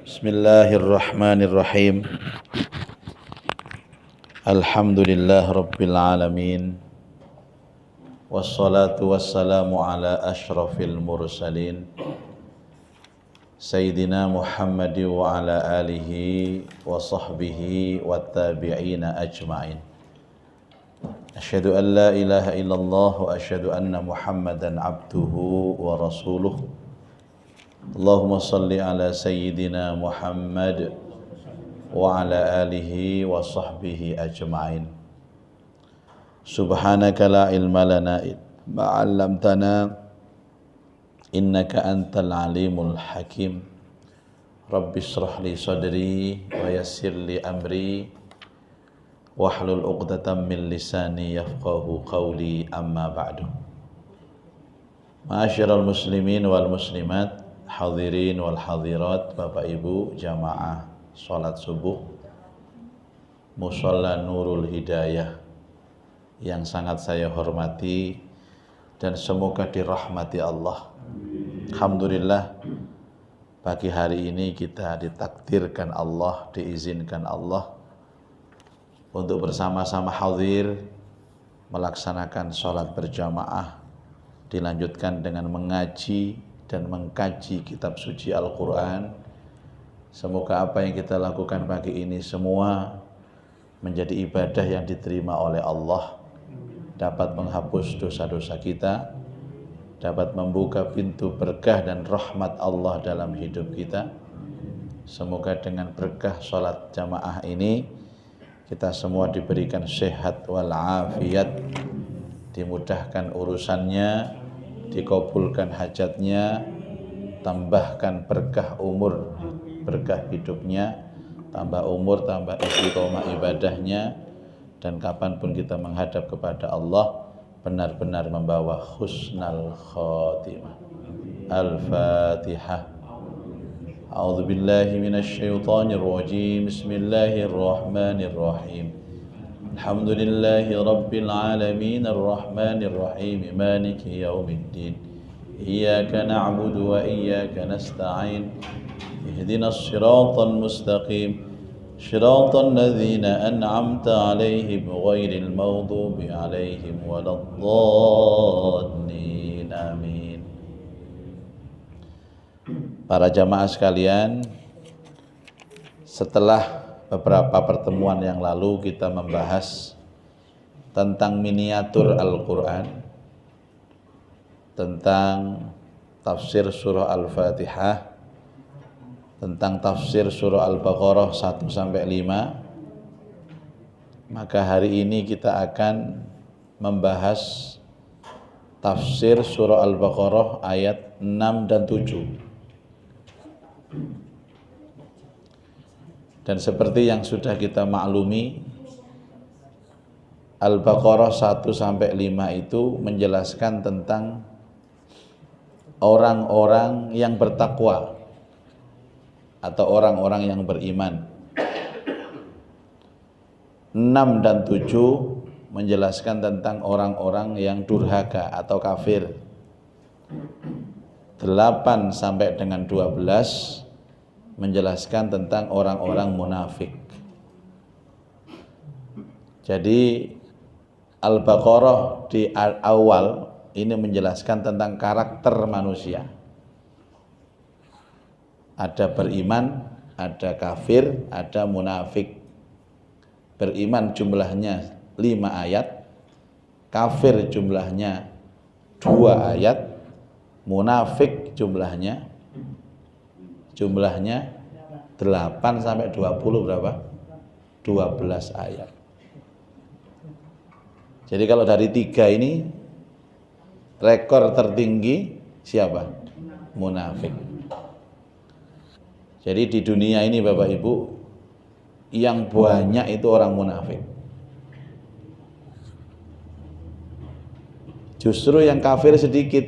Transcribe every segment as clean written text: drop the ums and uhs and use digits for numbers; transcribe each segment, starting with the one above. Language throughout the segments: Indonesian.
Bismillahirrahmanirrahim. Alhamdulillah Rabbil Alamin. Wassalatu wassalamu ala ashrafil mursalin Sayyidina Muhammad wa ala alihi wa sahbihi wa tabi'ina ajma'in. Asyhadu an la ilaha illallah wa asyhadu anna Muhammadan abduhu wa rasuluh. Allahumma salli ala Sayyidina Muhammad wa ala alihi wa sahbihi ajma'in. Subhanaka la ilma lana ma 'allamtana innaka antal alimul hakim. Rabbi shrah li sadri wa yassir li amri wahlul 'uqdatam min lisani yafqahu qawli, amma ba'du. Ma'asyiral muslimin wal muslimat, hadirin wal hadirat, Bapak Ibu jamaah salat subuh Musholla Nurul Hidayah yang sangat saya hormati dan semoga dirahmati Allah. Alhamdulillah, pagi hari ini kita ditakdirkan Allah, diizinkan Allah untuk bersama-sama hadir melaksanakan sholat berjamaah, dilanjutkan dengan mengaji dan mengkaji kitab suci Al-Quran. Semoga apa yang kita lakukan pagi ini semua menjadi ibadah yang diterima oleh Allah, dapat menghapus dosa-dosa kita, dapat membuka pintu berkah dan rahmat Allah dalam hidup kita. Semoga dengan berkah sholat jamaah ini kita semua diberikan sehat wal afiat, dimudahkan urusannya, dikabulkan hajatnya, tambahkan berkah umur, berkah hidupnya, tambah umur, tambah istiqomah ibadahnya, dan kapanpun kita menghadap kepada Allah benar-benar membawa husnal khotimah. Al-Fatihah. A'udzu billahi minasy syaithanir rajim. Bismillahirrahmanirrahim. Alhamdulillahi rabbil alamin arrahmanir rahim maliki yaumiddin. Iyyaka na'budu wa iyyaka nasta'in. Ihdinas siratal mustaqim. Shiratal ladzina an'amta 'alaihim ghairil maghdubi 'alaihim waladdallin. Amin. Para jamaah sekalian, setelah beberapa pertemuan yang lalu kita membahas tentang miniatur Al-Quran, tentang tafsir surah Al-Fatihah, tentang tafsir surah Al-Baqarah 1-5, maka hari ini kita akan membahas tafsir surah Al-Baqarah ayat 6 dan 7. Dan seperti yang sudah kita maklumi, Al-Baqarah 1-5 itu menjelaskan tentang orang-orang yang bertakwa atau orang-orang yang beriman. 6 dan 7 menjelaskan tentang orang-orang yang durhaka atau kafir. 8 sampai dengan 12 menjelaskan tentang orang-orang munafik. Jadi Al-Baqarah di awal ini menjelaskan tentang karakter manusia. Ada beriman, ada kafir, ada munafik. Beriman jumlahnya 5 ayat, kafir jumlahnya 2 ayat, munafik jumlahnya 8 sampai 20 berapa? 12 ayat. Jadi kalau dari 3 ini rekor tertinggi siapa? Munafik. Jadi di dunia ini Bapak Ibu, yang banyak itu orang munafik. Justru yang kafir sedikit,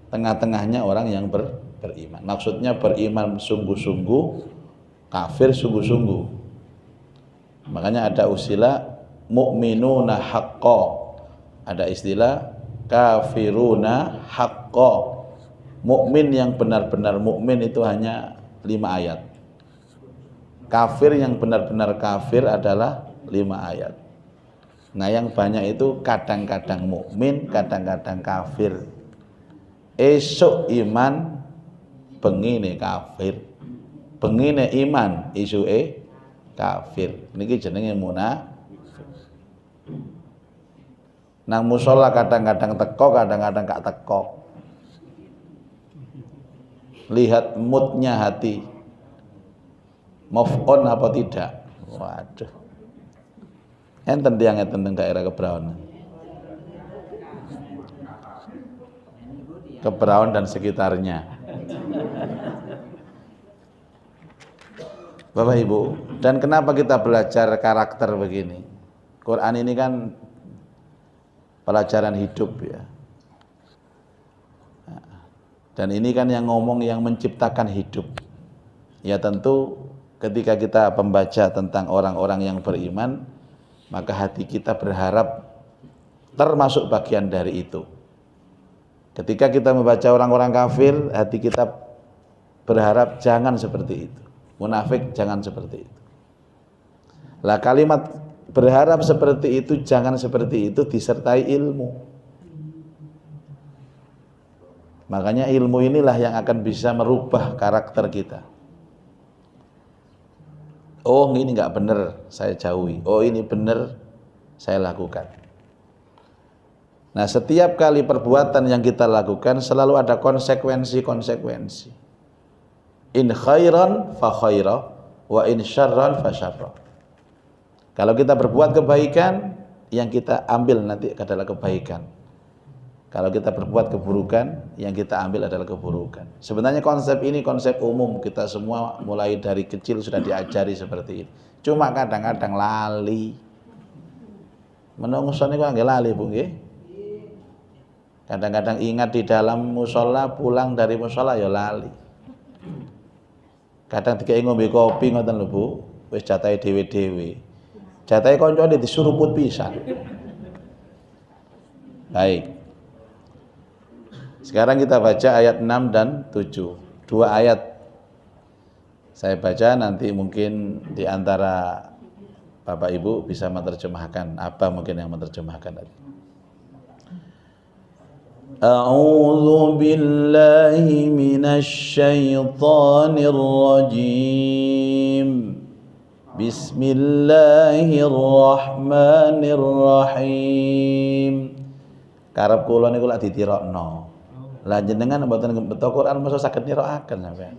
tengah-tengahnya orang yang beriman. Maksudnya beriman sungguh-sungguh, kafir sungguh-sungguh. Makanya ada istilah mu'minuna haqqo, ada istilah kafiruna haqqo. Mukmin yang benar-benar mukmin itu hanya 5 ayat. Kafir yang benar-benar kafir adalah 5 ayat. Nah, yang banyak itu kadang-kadang mukmin, kadang-kadang kafir. Esuk iman, bengine kafir. Bengine iman, isuke kafir. Niki jenenge munafik. Nang musala kadang-kadang teko, kadang-kadang gak teko. Lihat moodnya hati, move on apa tidak. Waduh, enten tiang tentang daerah Kebraun dan sekitarnya. Bapak Ibu, dan kenapa kita belajar karakter begini? Quran ini kan pelajaran hidup ya. Dan ini kan yang ngomong yang menciptakan hidup. Ya tentu ketika kita membaca tentang orang-orang yang beriman, maka hati kita berharap termasuk bagian dari itu. Ketika kita membaca orang-orang kafir, hati kita berharap jangan seperti itu. Munafik jangan seperti itu. Lah kalimat berharap seperti itu, jangan seperti itu disertai ilmu. Makanya ilmu inilah yang akan bisa merubah karakter kita. Oh ini nggak benar, saya jauhi. Oh ini benar, saya lakukan. Nah setiap kali perbuatan yang kita lakukan selalu ada konsekuensi-konsekuensi. In khairan fa khaira, wa in syarran fa syarra. Kalau kita berbuat kebaikan, yang kita ambil nanti adalah kebaikan. Kalau kita berbuat keburukan, yang kita ambil adalah keburukan. Sebenarnya konsep ini konsep umum, kita semua mulai dari kecil sudah diajari seperti ini. Cuma kadang-kadang lali. Menungso niku nggih lali, Bu nggih. Kadang-kadang ingat di dalam musala, pulang dari musala ya lali. Kadang dikei ngombe kopi ngoten lho, Bu, wis jatahe dhewe-dhewe. Jatahe kancane disuruput pisan. Baik. Sekarang kita baca ayat 6 dan 7. 2 ayat saya baca, nanti mungkin di antara Bapak Ibu bisa menerjemahkan. Apa mungkin yang menerjemahkan tadi? A'udzu billahi minasy syaithanir rajim. Bismillahirrahmanirrahim. Karep kula niku lak ditirokno. Lah jenengan mboten beto Quran masa saged nirokaken sampean.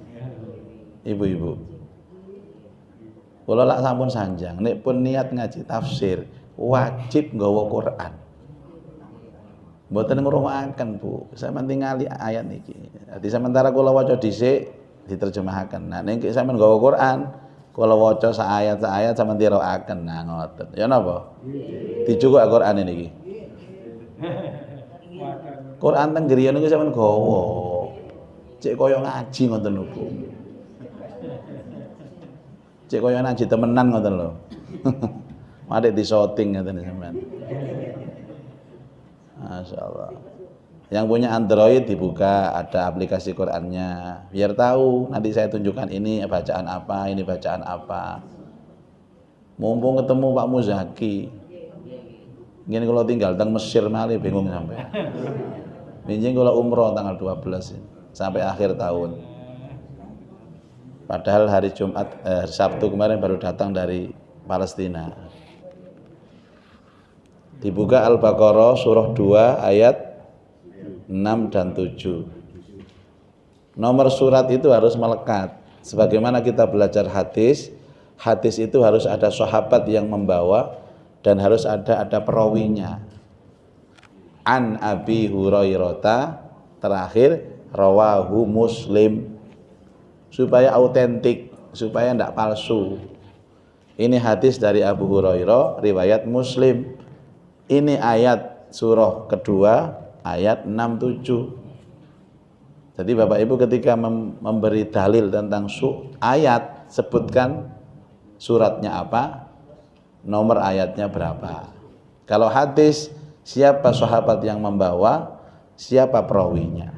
Ibu-ibu. Kula lak sampun sanjang, nek pun niat ngaji tafsir, wajib nggawa Quran. Mboten ngrungokaken, Bu. Sampeyan tingali ayat niki. Dadi sementara kula waca dhisik diterjemahkan. Nah nek sampeyan nggawa Quran, kula waca sak ayat sampeyan tirokaken. Nah ngoten. Ya napa? Dijukuk Quran niki. Quran teng griya niku sampeyan gawa. Cek kaya ngaji ngoten lho, Bu. Cek kaya ngaji temenan ngoten lho. Mate di-shooting ngoten sampeyan. Masyaallah. Yang punya Android dibuka, ada aplikasi Qur'annya. Biar tahu, nanti saya tunjukkan ini bacaan apa, ini bacaan apa. Mumpung ketemu Pak Muzaki. Ngene kalau tinggal teng Mesir malih bingung sampai. Minjing kalau umroh tanggal 12 sampai akhir tahun. Padahal hari Jumat, Sabtu kemarin baru datang dari Palestina. Dibuka Al-Baqarah surah 2 ayat 6 dan 7. Nomor surat itu harus melekat. Sebagaimana kita belajar hadis, hadis itu harus ada sahabat yang membawa dan harus ada perawinya. An Abi Hurairah, terakhir rawahu Muslim, supaya autentik, supaya tidak palsu. Ini hadis dari Abu Hurairah riwayat Muslim. Ini ayat surah kedua ayat 6-7. Jadi Bapak Ibu ketika memberi dalil tentang ayat, sebutkan suratnya apa, nomor ayatnya berapa. Kalau hadis, siapa sahabat yang membawa, siapa perawinya.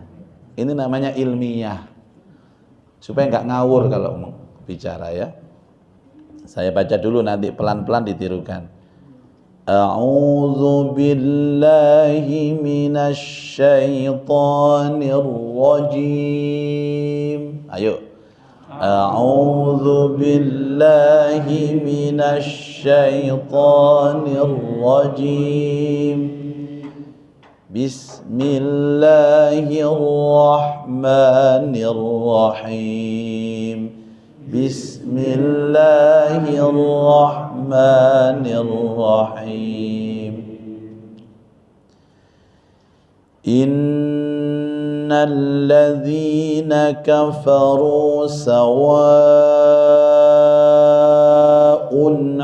Ini namanya ilmiah. supaya nggak ngawur kalau bicara ya. Saya baca dulu nanti pelan-pelan ditirukan. A'udzu billahi minasy syaithanir rajim. Ayo. A'udzu billahi minasy syaithanir rajim. Bismillahirrahmanirrahim. Bismillahirrahmanirrahim. Innal ladzina kafaru sawa'un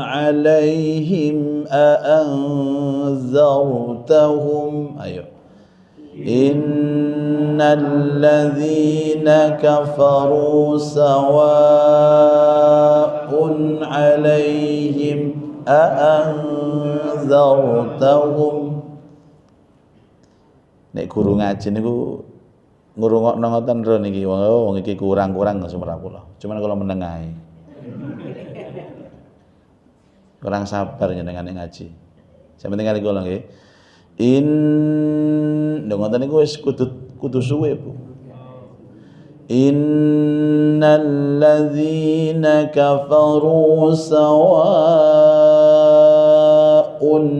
'alaihim a'anzartahum. Ayo. Innal ladzina kafaru sawa'un 'alaihim a'anzartahum. Nek guru ngaji niku ngrungokno ngoten ro niki wong iki kurang-kurang sumrah kula. Cuman kalau menengahi. Kurang sabar jenengan ngaji. Saya penting kali kula nggih. Ngoten niku wis kudu suwe, Bu. Innal ladzina kafaru sawa'un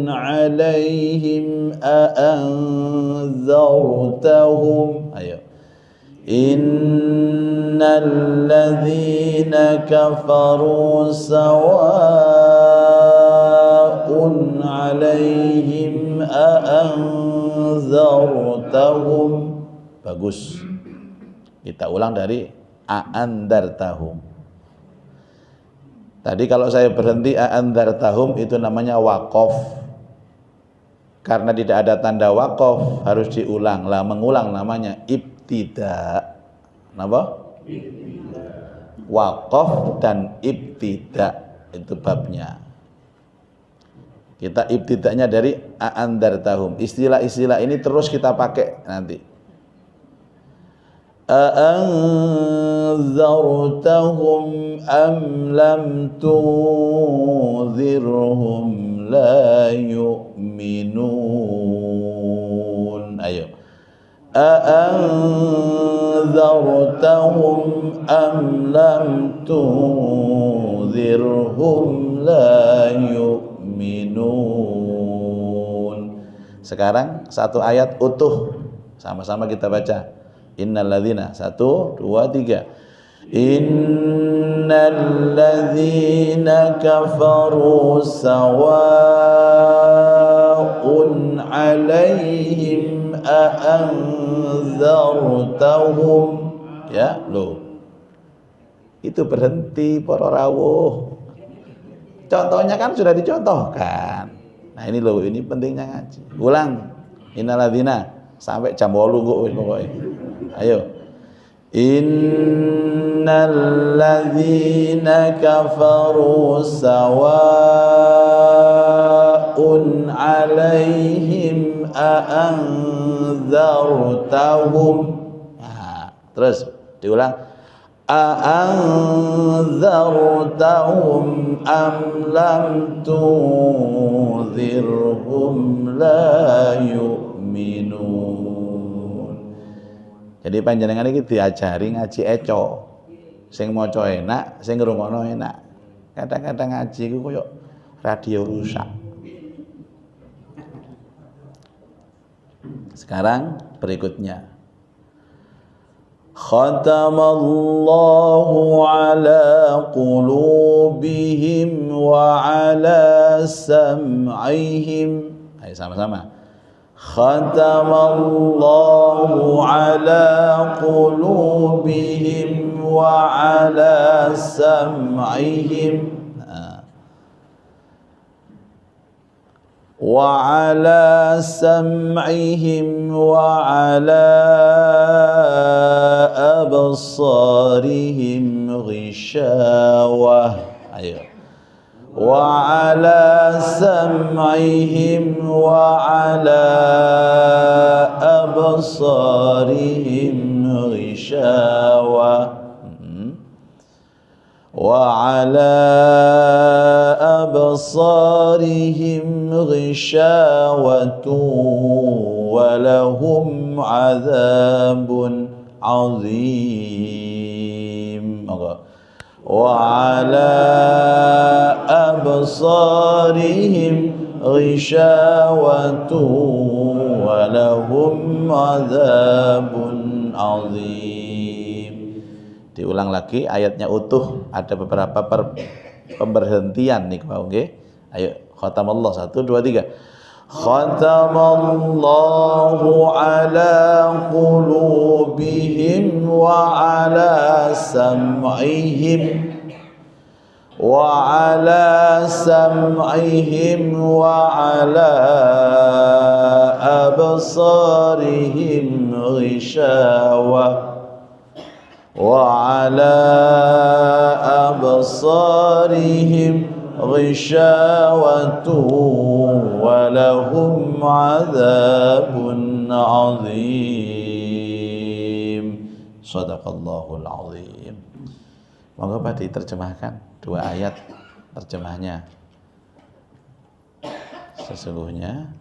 'alaihim a'anzartahum. Ayo. Innal ladzina kafaru sawa'un 'alaihim a'anzartahum. Bagus. Kita ulang dari a'anzartahum. Tadi kalau saya berhenti a'anzartahum itu namanya waqaf. Karena tidak ada tanda waqaf harus diulang. Lah mengulang namanya ibtida. Napa? Waqaf dan ibtida itu babnya. Kita ibtidanya dari a'anzartahum. Istilah-istilah ini terus kita pakai nanti. أأنذرتهم أم لم تنذرهم لا يؤمنون. Ayo. أأنذرتهم أم لم تنذرهم لا يؤمنون. Sekarang satu ayat utuh sama-sama kita baca. Innal ladzina 1 2 3. Innal ladzina kafaru sawa'un 'alaihim a'anzartahum. Ya, loh. Itu berhenti para rawuh. Contohnya kan sudah dicontohkan. Nah, ini loh, ini pentingnya ngaji. Ulang. Innal ladzina sampai jam 8 kok wis pokoke. Ayo. Innal ladzina kafaru sawa'un 'alaihim a'anzartahum. Nah, terus diulang. A'anzartahum am lam tunzirhum la yu'minun. Jadi panjenengan iki diajari ngaji eco. Sing maca enak, sing ngrungokno enak. Kadang-kadang ngaji iku koyo radio rusak. Sekarang berikutnya. Khatamallahu ala qulubihim wa ala sam'ihim. Ayo sama-sama. Khatamallahu ala qulubihim wa ala sam'ihim. وعلى سمعهم وعلى أبصارهم غشاوة. أيوة. وعلى سمعهم وعلى أبصارهم غشاوة. وعلى أبصارهم غشاوة ولهم عذاب عظيم. وعلى أبصارهم غشاوة ولهم عذاب عظيم. Diulang lagi ayatnya utuh, ada beberapa pemberhentian nih mau nggih. Ayo khatamallah 1 2 3. Khatamallahu ala qulubihim wa ala sam'ihim wa ala sam'ihim wa ala absarihim ghishawah وعلى أبصارهم غشاوة ولهم عذاب عظيم. Sadaqallahul azim. Monggo Pak diterjemahkan 2 ayat terjemahnya. Sesungguhnya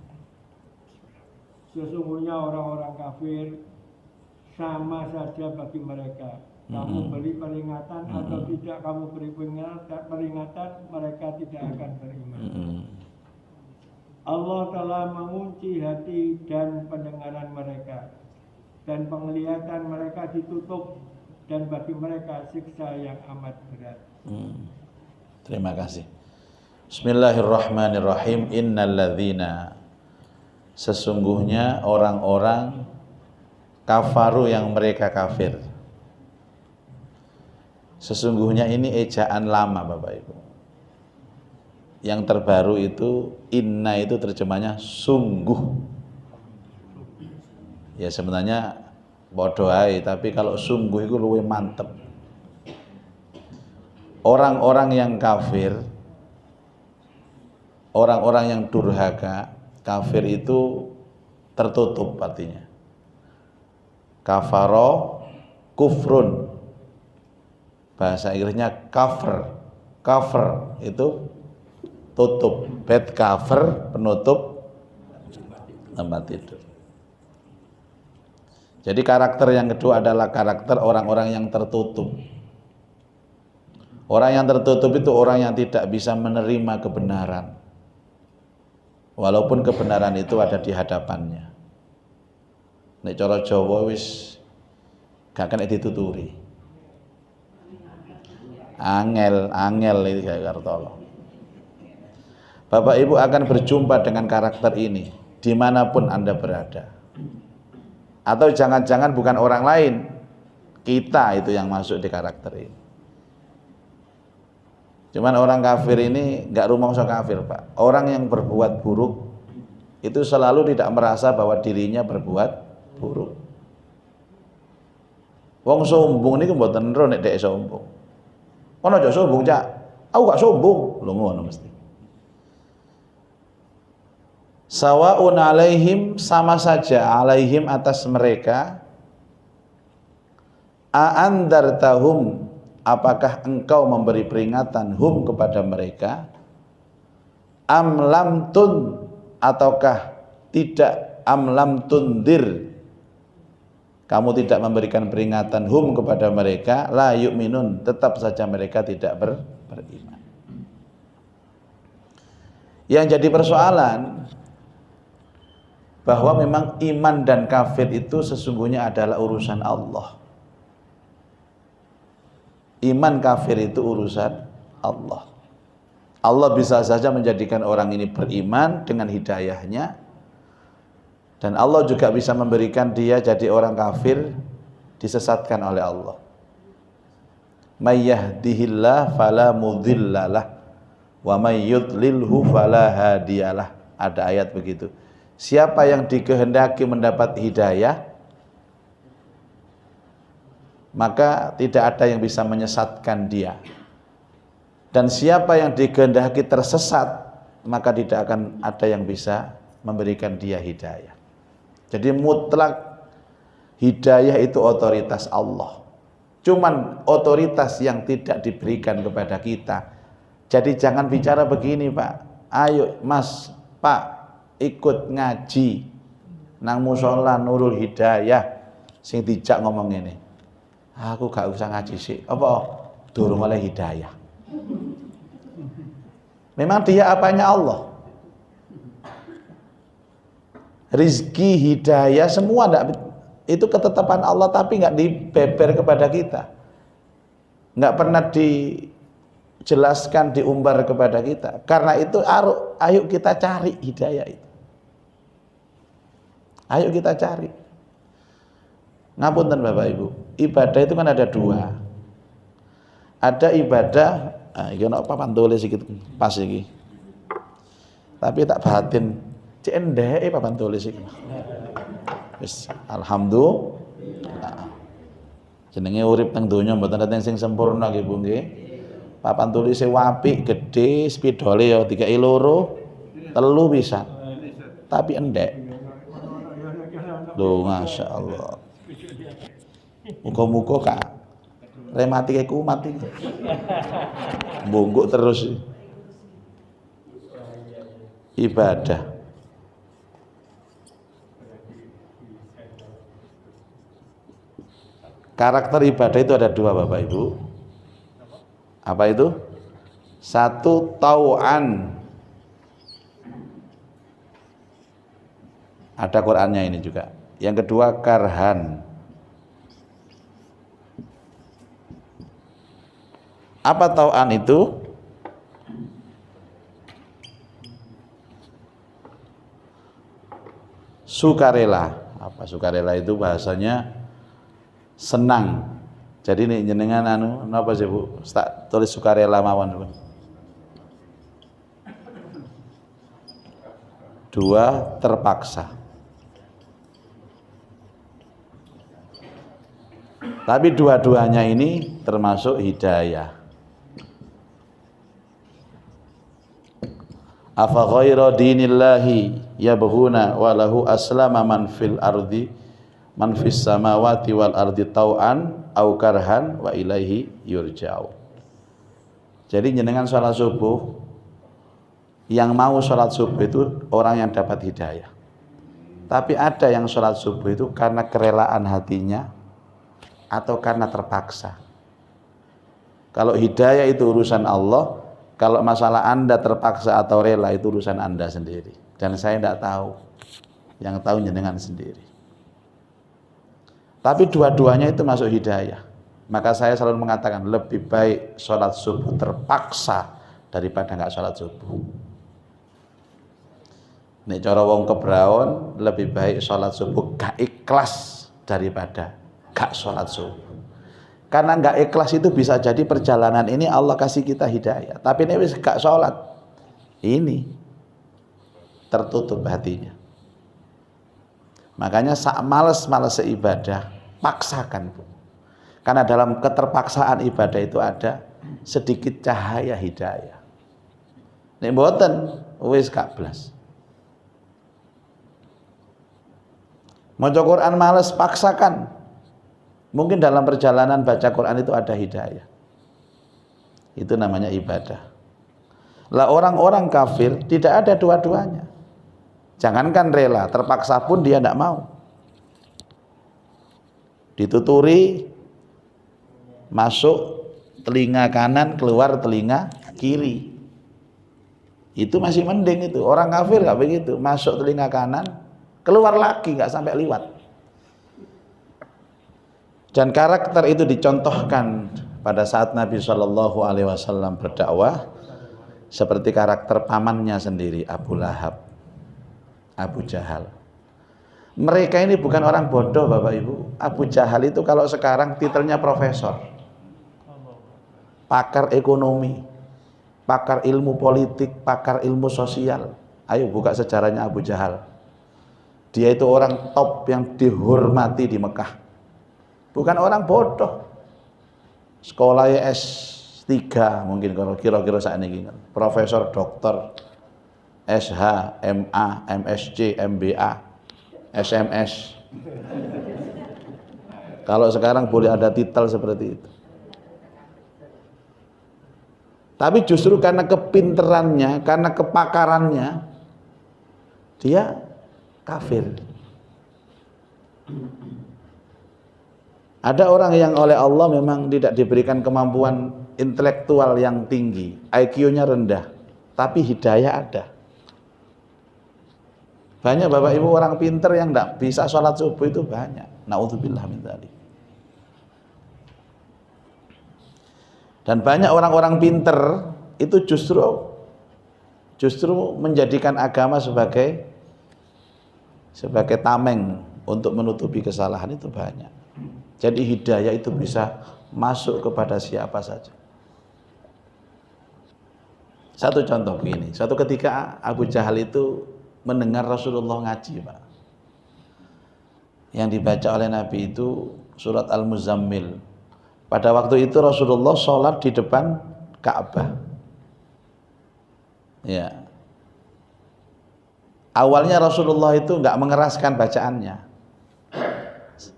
orang-orang kafir sama saja bagi mereka. Kamu beri peringatan atau tidak kamu beri peringatan, mereka tidak akan beriman. Allah telah mengunci hati dan pendengaran mereka, dan penglihatan mereka ditutup, dan bagi mereka siksa yang amat berat. Terima kasih. Bismillahirrahmanirrahim. Innalladzina, sesungguhnya orang-orang kafaru yang mereka kafir. Sesungguhnya ini ejaan lama Bapak Ibu. Yang terbaru itu inna, itu terjemahnya sungguh. Ya sebenarnya bodoh aja, tapi kalau sungguh itu lebih mantep. Orang-orang yang kafir, orang-orang yang durhaka, kafir itu tertutup artinya. Kafaro kufrun, bahasa Inggrisnya cover itu tutup, bed cover penutup tempat tidur. Jadi karakter yang kedua adalah karakter orang-orang yang tertutup. Orang yang tertutup itu orang yang tidak bisa menerima kebenaran, walaupun kebenaran itu ada di hadapannya. Nek cara Jawa wis gak kena dituturi. Angel itu gak kartolo. Bapak Ibu akan berjumpa dengan karakter ini dimanapun Anda berada. Atau jangan-jangan bukan orang lain, kita itu yang masuk di karakter ini. Cuman orang kafir ini gak rumangsa kafir Pak. Orang yang berbuat buruk itu selalu tidak merasa bahwa dirinya berbuat buruk. Wong sombong niku mboten ero nek dhek sombong. Ono aja sombong, Cak. Aku gak sombong. Lho ngono mesti. Sawaun alaihim, sama saja alaihim atas mereka. A'andartahum, apakah engkau memberi peringatan hum kepada mereka? Am lam tun, ataukah tidak? Am lam tundir, kamu tidak memberikan peringatan hum kepada mereka, la yu'minun, tetap saja mereka tidak beriman. Yang jadi persoalan bahwa memang iman dan kafir itu sesungguhnya adalah urusan Allah. Iman kafir itu urusan Allah. Allah bisa saja menjadikan orang ini beriman dengan hidayahnya, dan Allah juga bisa memberikan dia jadi orang kafir, disesatkan oleh Allah. May yahdihillah fala mudhillalah wa may yudlilhu fala hadiyalah. Ada ayat begitu. Siapa yang dikehendaki mendapat hidayah, maka tidak ada yang bisa menyesatkan dia. Dan siapa yang dikehendaki tersesat, maka tidak akan ada yang bisa memberikan dia hidayah. Jadi mutlak hidayah itu otoritas Allah. Cuman otoritas yang tidak diberikan kepada kita. Jadi jangan bicara begini, Pak. Ayo Mas, Pak, ikut ngaji nang mushola Nurul Hidayah. Sing dijak ngomong ini. Aku gak usah ngaji sih. Apa? Durung oleh hidayah. Memang dia apanya Allah. Rizki, hidayah, semua itu ketetapan Allah, tapi nggak dibeber kepada kita, nggak pernah dijelaskan, diumbar kepada kita. Karena itu ayo kita cari hidayah itu. Ayo kita cari. Ngapunten Bapak Ibu, ibadah itu kan ada dua. Ada ibadah, ini ada papan tulis sedikit pas ini, tapi tak batin. Cendek papan tulis iki. Wis alhamdulillah. Jenenge urip teng donya mboten enten sing sempurna nggih Bu nggih. Papan tulise apik, gedhe, spidole ya dikai loro, telu bisa. Tapi endek. Lho masyaallah. Muga-muga Kak rematike kumat iki. Mbungguk terus. Ibadah. Karakter ibadah itu ada dua Bapak Ibu. Apa itu? Satu tau'an. Ada Qur'annya ini juga. Yang kedua karhan. Apa tau'an itu? Sukarela. Apa sukarela itu bahasanya? Senang. Jadi nih jenengan napa sih Bu? Tak tulis sukarela mawon Bu. Dua terpaksa. Tapi dua-duanya ini termasuk hidayah. Afa ghaira dinillahi yabghuna wa lahu aslama man fil ardi man fis samawati wal ardi tau'an au karhan wa ilaihi yurja'u. Jadi jenengan sholat subuh, yang mau sholat subuh itu orang yang dapat hidayah. Tapi ada yang sholat subuh itu karena kerelaan hatinya atau karena terpaksa. Kalau hidayah itu urusan Allah, kalau masalah Anda terpaksa atau rela itu urusan Anda sendiri. Dan saya tidak tahu, yang tahu jenengan sendiri. Tapi dua-duanya itu masuk hidayah. Maka saya selalu mengatakan lebih baik sholat subuh terpaksa daripada nggak sholat subuh. Nek cara wong kebraon lebih baik sholat subuh gak ikhlas daripada gak sholat subuh. Karena gak ikhlas itu bisa jadi perjalanan ini Allah kasih kita hidayah. Tapi nek wis gak sholat, ini tertutup hatinya. Makanya sak males-males ibadah, paksakan Bu. Karena dalam keterpaksaan ibadah itu ada sedikit cahaya hidayah. Nek mboten wis gak blas. Maca Quran males, paksakan. Mungkin dalam perjalanan baca Quran itu ada hidayah. Itu namanya ibadah. Lah orang-orang kafir tidak ada dua-duanya. Jangankan rela, terpaksa pun dia tidak mau. Dituturi, masuk telinga kanan, keluar telinga kiri. Itu masih mending itu. Orang kafir nggak begitu. Masuk telinga kanan, keluar lagi, nggak sampai liwat. Dan karakter itu dicontohkan pada saat Nabi Shallallahu Alaihi Wasallam berdakwah, seperti karakter pamannya sendiri, Abu Lahab, Abu Jahal. Mereka ini bukan orang bodoh Bapak Ibu. Abu Jahal itu kalau sekarang titelnya profesor, pakar ekonomi, pakar ilmu politik, pakar ilmu sosial. Ayo buka sejarahnya Abu Jahal. Dia itu orang top yang dihormati di Mekah. Bukan orang bodoh. Sekolahnya S3 mungkin kalau kira-kira saat ini. Profesor, dokter, SH, MA, MSc, MBA, SMS. Kalau sekarang boleh ada titel seperti itu. Tapi justru karena kepinterannya, karena kepakarannya, dia kafir. Ada orang yang oleh Allah memang tidak diberikan kemampuan intelektual yang tinggi, IQ-nya rendah, tapi hidayah ada. Banyak Bapak Ibu orang pinter yang tidak bisa sholat subuh itu banyak. Na'udzubillah min dzalik. Dan banyak orang-orang pinter itu justru menjadikan agama sebagai tameng untuk menutupi kesalahan, itu banyak. Jadi hidayah itu bisa masuk kepada siapa saja. Satu contoh begini, suatu ketika Abu Jahal itu mendengar Rasulullah ngaji, Pak. Yang dibaca oleh Nabi itu surat Al-Muzammil. Pada waktu itu Rasulullah sholat di depan Ka'bah. Ya. Awalnya Rasulullah itu nggak mengeraskan bacaannya.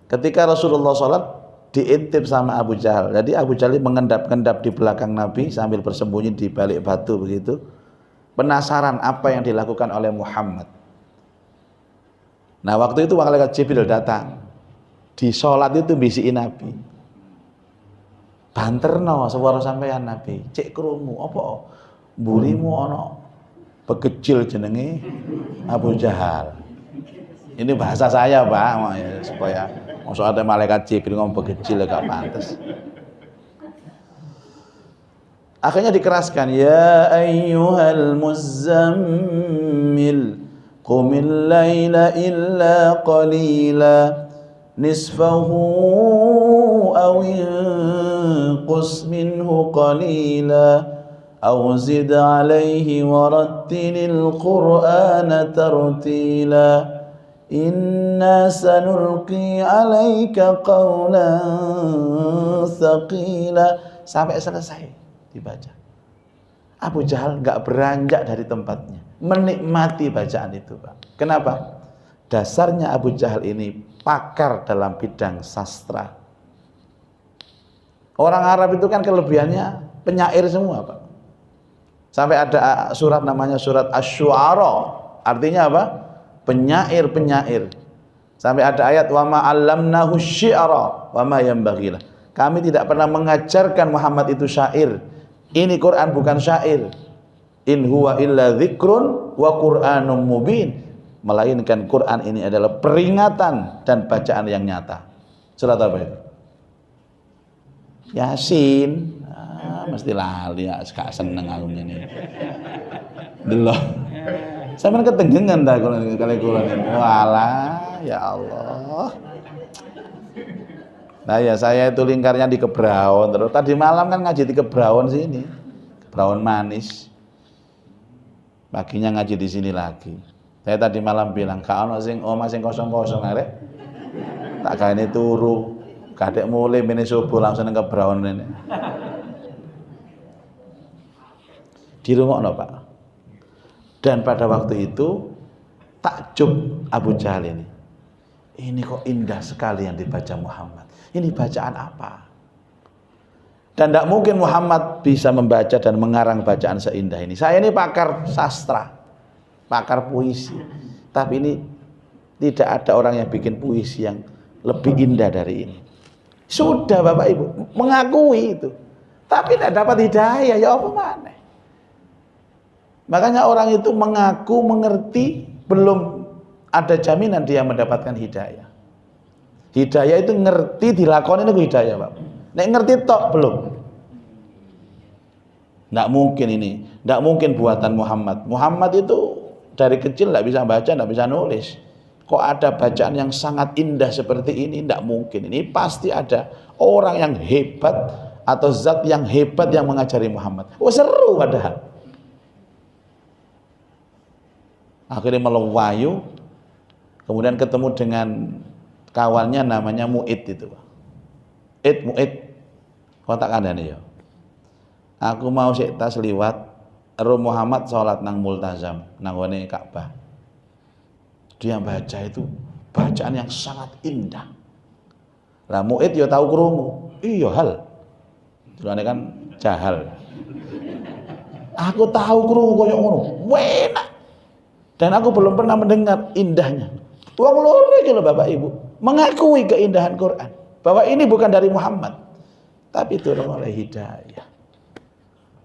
Ketika Rasulullah sholat, diintip sama Abu Jahal. Jadi Abu Jahal mengendap-endap di belakang Nabi sambil bersembunyi di balik batu begitu. Penasaran apa yang dilakukan oleh Muhammad. Nah waktu itu malaikat Jibril datang. Di sholat itu bisikin Nabi. Banterno suara sampean Nabi, cek krungu apa mburimu ana begecil jenenge Abu Jahal. Ini bahasa saya, Pak, supaya masuk ada malaikat Jibril ngomong begecil gak pantas. Akhirnya dikeraskan, ya ayyuhal muzammil qumil laila illa qalila nisfahu aw inqus minhu qalila aw zid alayhi warattilil qur'ana tartila inna sanulqi alayka qawlan thaqila. Sampai selesai dibaca. Abu Jahal nggak beranjak dari tempatnya, menikmati bacaan itu, Pak. Kenapa? Dasarnya Abu Jahal ini pakar dalam bidang sastra. Orang Arab itu kan kelebihannya penyair semua, Pak. Sampai ada surat namanya surat Asy-Syu'ara. Artinya apa? Penyair-penyair. Sampai ada ayat wa ma 'allamnahu syi'ra wa ma yanbaghi lah. Kami tidak pernah mengajarkan Muhammad itu syair. Ini Quran bukan syair. In huwa illa dzikrun wa Qur'anum mubin. Melainkan Quran ini adalah peringatan dan bacaan yang nyata. Surat apa itu? Yasin. Mesti lali ya, gak seneng aku ini. Delok. Sampeyan ketengengan ta kali kula ini. Walah, ya Allah. Nah ya saya itu lingkarnya di Kebraon terus. Tadi malam kan ngaji di Kebraon sini. Kebraon manis. Paginya ngaji di sini lagi. Saya tadi malam bilang, "Ka ono sing omah sing kosong-kosong arek." Tak gaene turu. Kadek mulai mene subuh langsung nang Kebraon ini. Di rumah Pak. Dan pada waktu itu takjub Abu Jahal ini. Ini kok indah sekali yang dibaca Muhammad. Ini bacaan apa? Dan tidak mungkin Muhammad bisa membaca dan mengarang bacaan seindah ini. Saya ini pakar sastra, pakar puisi. Tapi ini tidak ada orang yang bikin puisi yang lebih indah dari ini. Sudah Bapak Ibu mengakui itu. Tapi tidak dapat hidayah, ya apa mana? Makanya orang itu mengaku mengerti, belum ada jaminan dia mendapatkan hidayah. Hidayah itu ngerti dilakoni itu hidayah, Pak. Nek ngerti tok belum. Nggak mungkin ini, nggak mungkin buatan Muhammad. Muhammad itu dari kecil nggak bisa baca, nggak bisa nulis. Kok ada bacaan yang sangat indah seperti ini? Nggak mungkin. Ini pasti ada orang yang hebat atau zat yang hebat yang mengajari Muhammad. Oh seru padahal. Akhirnya melewayu, kemudian ketemu dengan kawannya namanya Mu'id itu. Mu'id, kontak Anda nih ya. Aku mau sik tas liwat, ero Muhammad sholat nang multazam, nang ngone Ka'bah. Dia baca itu bacaan yang sangat indah. Lah muid ya tahu krungu. Iya hal. Tulane kan jahal. Aku tahu krungu koyo ngono. Enak. Dan aku belum pernah mendengar indahnya. Wong loro iki lho Bapak Ibu, mengakui keindahan Quran. Bahwa ini bukan dari Muhammad, tapi turun oleh hidayah.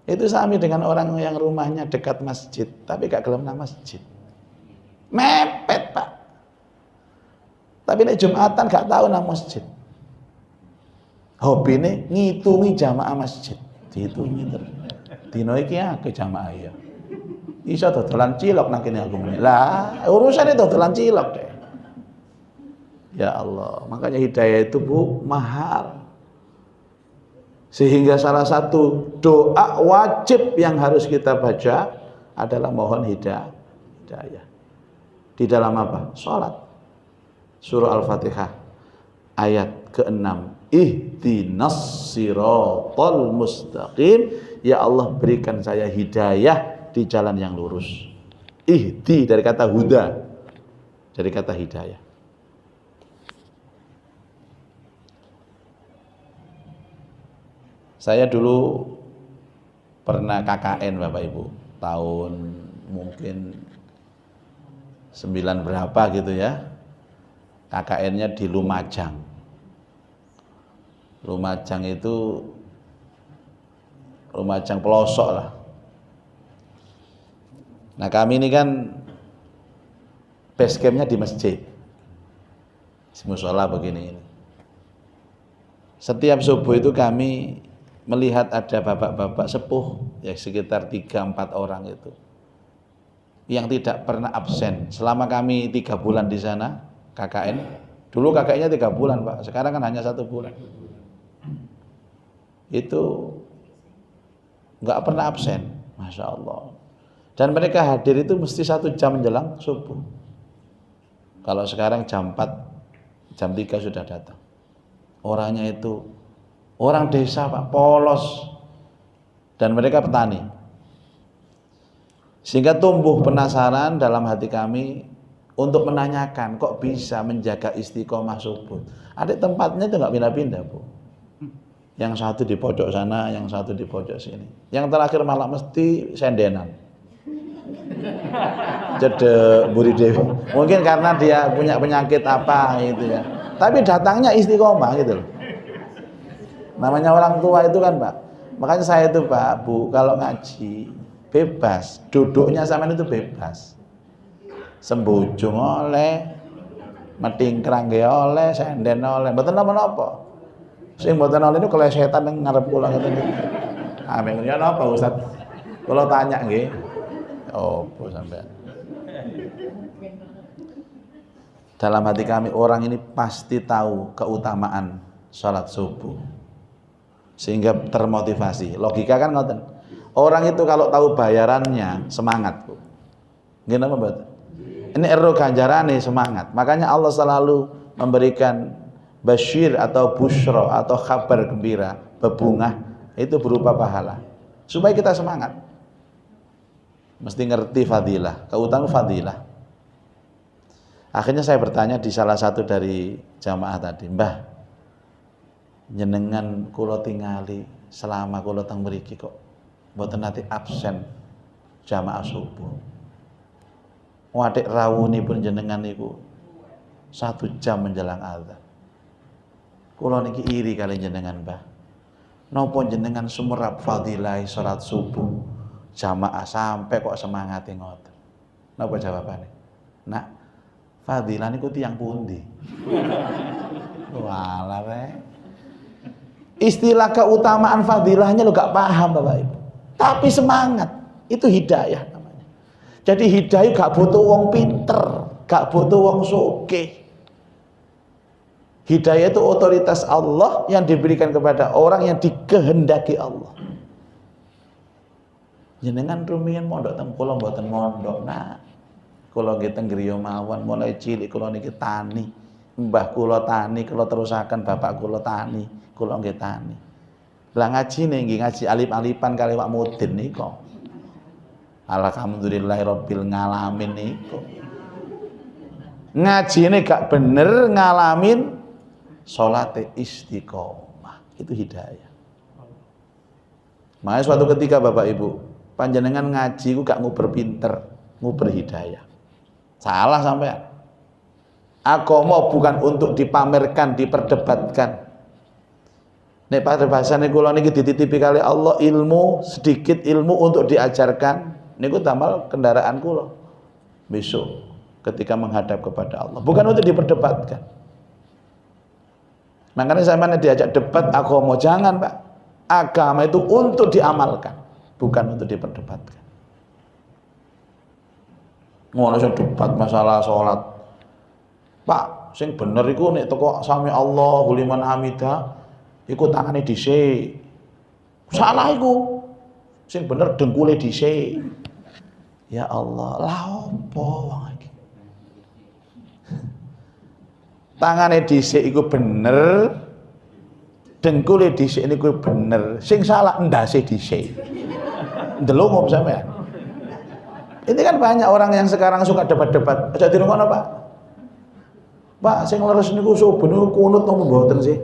Itu sami dengan orang yang rumahnya dekat masjid, tapi gak gelem nang masjid. Mepet, Pak. Tapi nek Jumatan gak tahu nang masjid. Hobine ngitungi jamaah masjid, dihitungi terus. Dino iki akeh jamaah ya. Iso dodolan cilok nang kene aku muni. Lah, urusane dodolan cilok deh. Ya Allah, makanya hidayah itu Bu mahal. Sehingga salah satu doa wajib yang harus kita baca adalah mohon hidayah. Di dalam apa? Salat. Surah Al-Fatihah ayat ke-6. Ihdinas siratal mustaqim. Ya Allah berikan saya hidayah di jalan yang lurus. Ihdi dari kata huda. Dari kata hidayah. Saya dulu pernah KKN Bapak Ibu, tahun mungkin 9 berapa gitu ya. KKN-nya di Lumajang. Lumajang itu Lumajang pelosok lah. Nah kami ini kan base camp-nya di masjid. Musola begini ini. Setiap subuh itu kami melihat ada bapak-bapak sepuh ya sekitar 3-4 orang itu yang tidak pernah absen selama kami 3 bulan di sana KKN. Dulu KKN-nya 3 bulan Pak, sekarang kan hanya 1 bulan. Itu nggak pernah absen, Masya Allah. Dan mereka hadir itu mesti 1 jam menjelang subuh. Kalau sekarang jam 4, jam 3 sudah datang. Orangnya itu orang desa Pak, polos, dan mereka petani. Sehingga tumbuh penasaran dalam hati kami untuk menanyakan kok bisa menjaga istiqomah subuh. Ada tempatnya itu nggak pindah-pindah Bu. Yang satu di pojok sana, yang satu di pojok sini. Yang terakhir malah mesti sendenan. Cedek Buri Dewi. Mungkin karena dia punya penyakit apa gitu ya. Tapi datangnya istiqomah gitu loh. Namanya orang tua itu kan Pak. Makanya saya itu Pak, Bu, kalau ngaji bebas, duduknya sama itu bebas. Sembujung oleh, metingkrang oleh, senden oleh, mboten napa-napa. Sing mboten oleh itu kelesetan nang ngarep kula ngoten niku. Amin ya napa Ustaz? Kula tanya nggih. Opo sampean? Dalam hati kami orang ini pasti tahu keutamaan sholat subuh. Sehingga termotivasi. Logika kan ngoten. Orang itu kalau tahu bayarannya semangat, Bu. Nggih napa mboten? Ini ero ganjarane semangat. Makanya Allah selalu memberikan basyir atau busyra atau kabar gembira, bebungah itu berupa pahala. Supaya kita semangat. Mesti ngerti fadilah, keutamaan fadilah. Akhirnya saya bertanya di salah satu dari jamaah tadi, Mbah, jenengan kula tingali selama kula teng mriki kok mboten nate absen jamaah subuh. Wadek rawuhipun jenengan niku 1 jam menjelang azan. Kula niki iri kali jenengan, Mbah. Napa jenengan sumerap fadilah salat subuh jamaah sampai kok semangate ngoten. Napa jawabane? Nak, fadilah niku tiyang pundi? Walah rek. Istilah keutamaan fadilahnya lo gak paham Bapak Ibu. Tapi semangat, itu hidayah namanya. Jadi hidayah gak butuh wong pinter, gak butuh wong sugih. Hidayah itu otoritas Allah yang diberikan kepada orang yang dikehendaki Allah. Jenengan rumiyin mondok teng kula mboten mondok. Nah, kula nggih teng griya mawon mulai cilik kula niki tani. Mbah kula tani, kula terusaken bapak kula tani, kula nggih tani. Lah ngajine nggih ngaji alif-alifan kali Pak Mudin nika. Alhamdulillahirabbil ngalamin niku. Ngajine gak bener ngalamin salate istiqomah. Itu hidayah. Makanya suatu ketika Bapak Ibu, panjenengan ngaji ku gak nguber pinter, nguber hidayah. Salah sampean. Agama bukan untuk dipamerkan, diperdebatkan. Nek pada bahasane kula niki dititipi kali Allah ilmu, sedikit ilmu untuk diajarkan niku tambal kendaraan kula besok ketika menghadap kepada Allah, bukan untuk diperdebatkan. Makanya saya mana diajak debat agama, jangan Pak. Agama itu untuk diamalkan, bukan untuk diperdebatkan. Ngono sing debat masalah salat. Pak, sing bener iku nek teko sami Allahu liman hamidah iku tangane dhisik. Salah iku. Sing bener dengkule dhisik. Ya Allah, lah opo wong iki? Tangane dhisik iku bener, dengkule dhisik niku bener. Sing salah ndase dhisik. Ndelok sampean. Ini kan banyak orang yang sekarang suka debat-debat. Aja dirungono, Pak. Pak, sing leres niku subuh niku kunut napa mboten sih?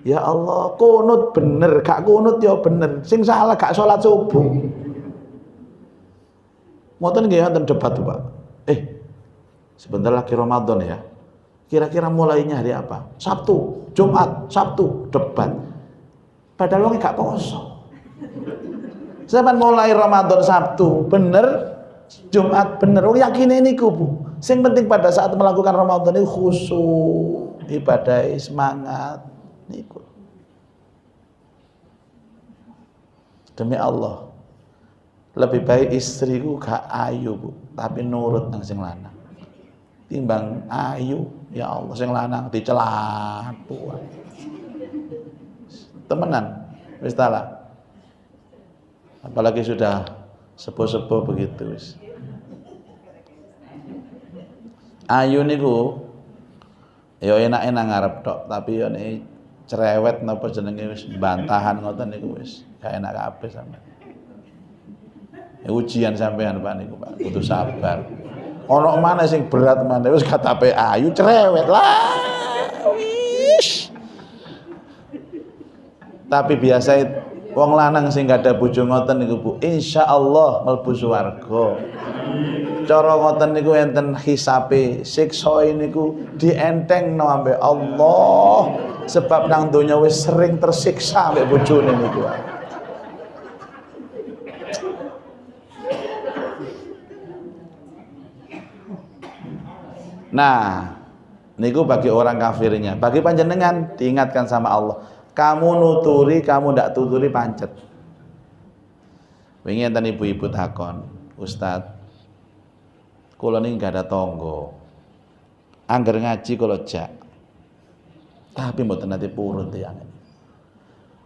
Ya Allah, kunut bener, gak kunut ya bener. Sing salah gak salat subuh. Ngoten nggih wonten debat tuh, Pak. Sebentar lagi Ramadan ya. Kira-kira mulainya hari apa? Sabtu, Jumat, Sabtu, debat. Padahal wong gak poso. Sampeyan mulai Ramadan Sabtu, bener, Jumat bener. Wong yakine niku, Bu. Sing penting pada saat melakukan Ramadan itu khusyuk, ibadah semangat niku. Demi Allah. Lebih baik istriku gak ayu, Bu, tapi nurut nang sing lanang. Timbang ayu, ya Allah sing lanang dicelat, Bu. Temenan, wis talah. Apalagi sudah sepuh-sepuh begitu wis. Ayu niku ya enak-enak ngarep tok, tapi ya nek cerewet napa jenenge wis bantahan ngoten niku wis gak enak kabeh sampean. Ujian sampean Pak niku Pak, kudu sabar. Ono mana sing berat mana wis katape ayu cerewet lah. Wis. Tapi biasa wong lanang sing gak ada bojo ngoten niku Bu, insyaallah mlebu swarga. Cara ngoten niku enten hisabe, siksa niku dientengno ambek Allah. Sebab nang donya wis sering tersiksa ambek bojone niku. Nah, niku bagi orang kafirnya. Bagi panjenengan diingatkan sama Allah. Kamu nuturi, kamu ndak tuturi pancet. Wingi enten ibu-ibu takon, Ustaz, kula niki gak ada tangga. Angger ngaji kula jak. Tapi mboten nate purun tiyang.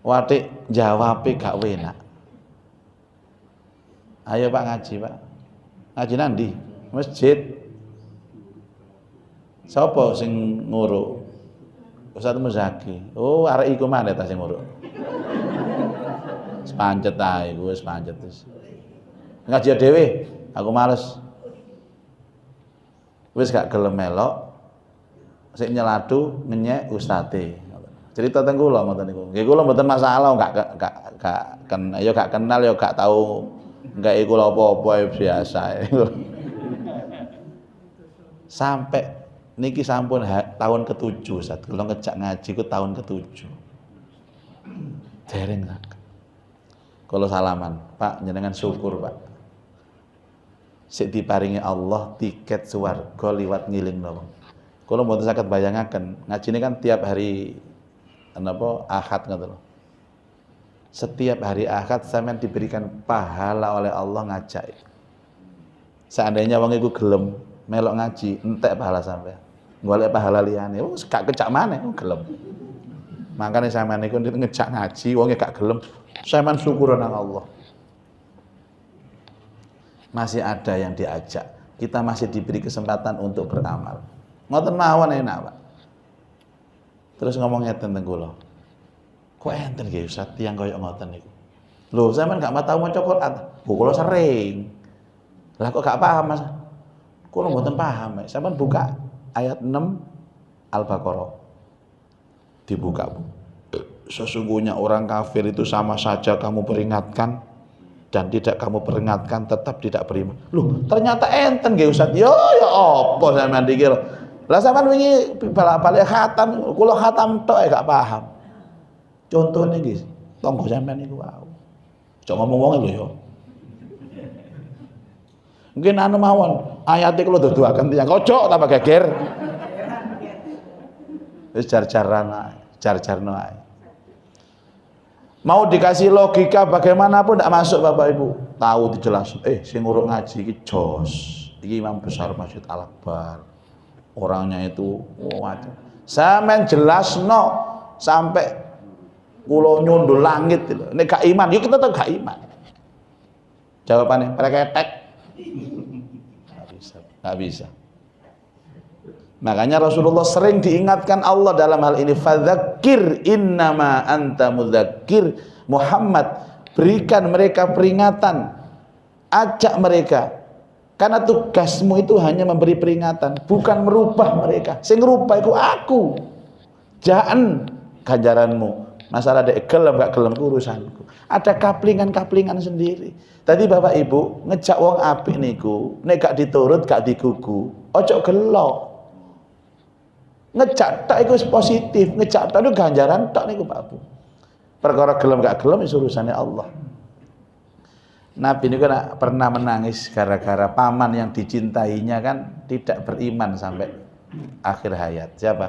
Watik jawabe gak enak. Ayo Pak ngaji, Pak. Ngaji nandi? Masjid. Sapa sing nguruk? Ustaz Muzaki. Oh, arek iku maneh ta sing nguruk. Sepancet ae, wis pancet wis. Ngaji dhewe, aku males. Wis gak gelem melok. Sik nyeladu ngenyek ustate. Cerita teng kula ngoten niku. Nggih kula mboten masalah gak kenal ya gak tau enggak kula apa-apa biasa. Sampai niki sampun tahun ke-7 Ustaz. Kula ngejak ngaji ku tahun ke-7. Dereng sak. Kula salaman, Pak jenengan syukur, Pak. Sik diparingi Allah tiket swarga liwat ngilingno. Kula mboten saged bayangaken, ngajine kan tiap hari napa Ahad ngoten lho. Setiap hari Ahad sampean diberikan pahala oleh Allah ngajak. Seandainya wong iku gelem melok ngaji, entek pahala sampean. Golek pahala liyane, wis gak kecak maneh gelem. Makane sampean niku ngejak ngaji wong gak gelem, sampean syukur nang Allah. Masih ada yang diajak. Kita masih diberi kesempatan untuk beramal. Ngoten mawon enak, Pak. Terus ngomongnya tentang kula. Kok enten nggih Ustaz tiyang kaya ngoten niku. Lho, sampean gak tau maca Quran? Kula sering. Lah kok gak paham, Mas? Kula mboten paham. Sampean buka ayat 6 Al-Baqarah. dibuka, Bu. Sesungguhnya orang kafir itu sama saja kamu peringatkan dan tidak kamu peringatkan tetap tidak beriman. Loh, ternyata enten nggih Ustaz. Ya apa sampean dikir. Lah sampean wingi balik khatam, kula khatam tok gak paham. Contohnya nggih, tonggo sampean niku wae. Aja ngomong wong lho ya. Mungkin anu mawon, ayate kula duduaken tiyang kocok tambah geger. Wis jar-jaran ae, jar-jarno ae. Mau dikasih logika bagaimanapun tidak masuk Bapak Ibu. Tahu dijelasin, sing nguruk ngaji iki jos. Iki imam besar Masjid Al Akbar. Orangnya itu macam. Sampeyan jelasno sampai kula nyundul langit itu. Nek gak iman, yuk kita tetep gak iman. Jawabannya preketek. Gak bisa. Makanya Rasulullah sering diingatkan Allah dalam hal ini, fadzakir innama anta mudzakir. Muhammad, berikan mereka peringatan, ajak mereka, karena tugasmu itu hanya memberi peringatan, bukan merubah mereka. Sing ngerubah itu aku, jangan ganjaranmu. Masalah ada gelem gak gelem urusanku. Ada kaplingan-kaplingan sendiri. Tadi Bapak Ibu ngejak wong apik niku, nek gak diturut gak digugu, ojo gelo. Ngejak tak itu positif, ngejak tak itu ganjaran tak niku Pak Bu. Perkara gelem gak gelem itu urusannya Allah. Nabi ini kan pernah menangis gara-gara paman yang dicintainya kan tidak beriman sampai akhir hayat. Siapa?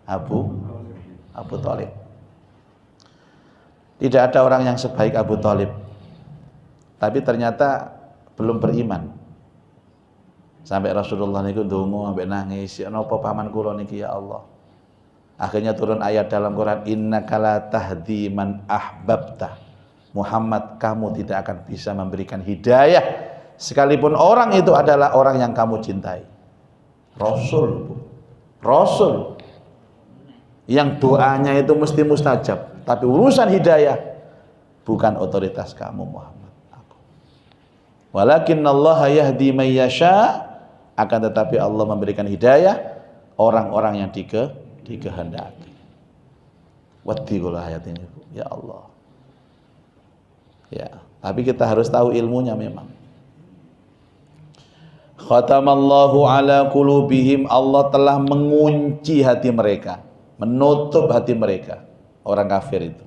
Abu Thalib. Tidak ada orang yang sebaik Abu Thalib, tapi ternyata belum beriman. Sampai Rasulullah niku ndonga sampai nangis, ya napa paman kula niki ya Allah. Akhirnya turun ayat dalam Quran, innaka la tahdi man ahbabta. Muhammad, kamu tidak akan bisa memberikan hidayah sekalipun orang itu adalah orang yang kamu cintai. Rasul, Rasul yang doanya itu mesti mustajab, tapi urusan hidayah bukan otoritas kamu Muhammad. Walakinnallaha yahdi may yasha, akan tetapi Allah memberikan hidayah orang-orang yang dikehendaki. Wattiqul ayat ini, ya Allah. Ya, tapi kita harus tahu ilmunya memang. Khatamallahu ala qulubihim, Allah telah mengunci hati mereka, menutup hati mereka, orang kafir itu.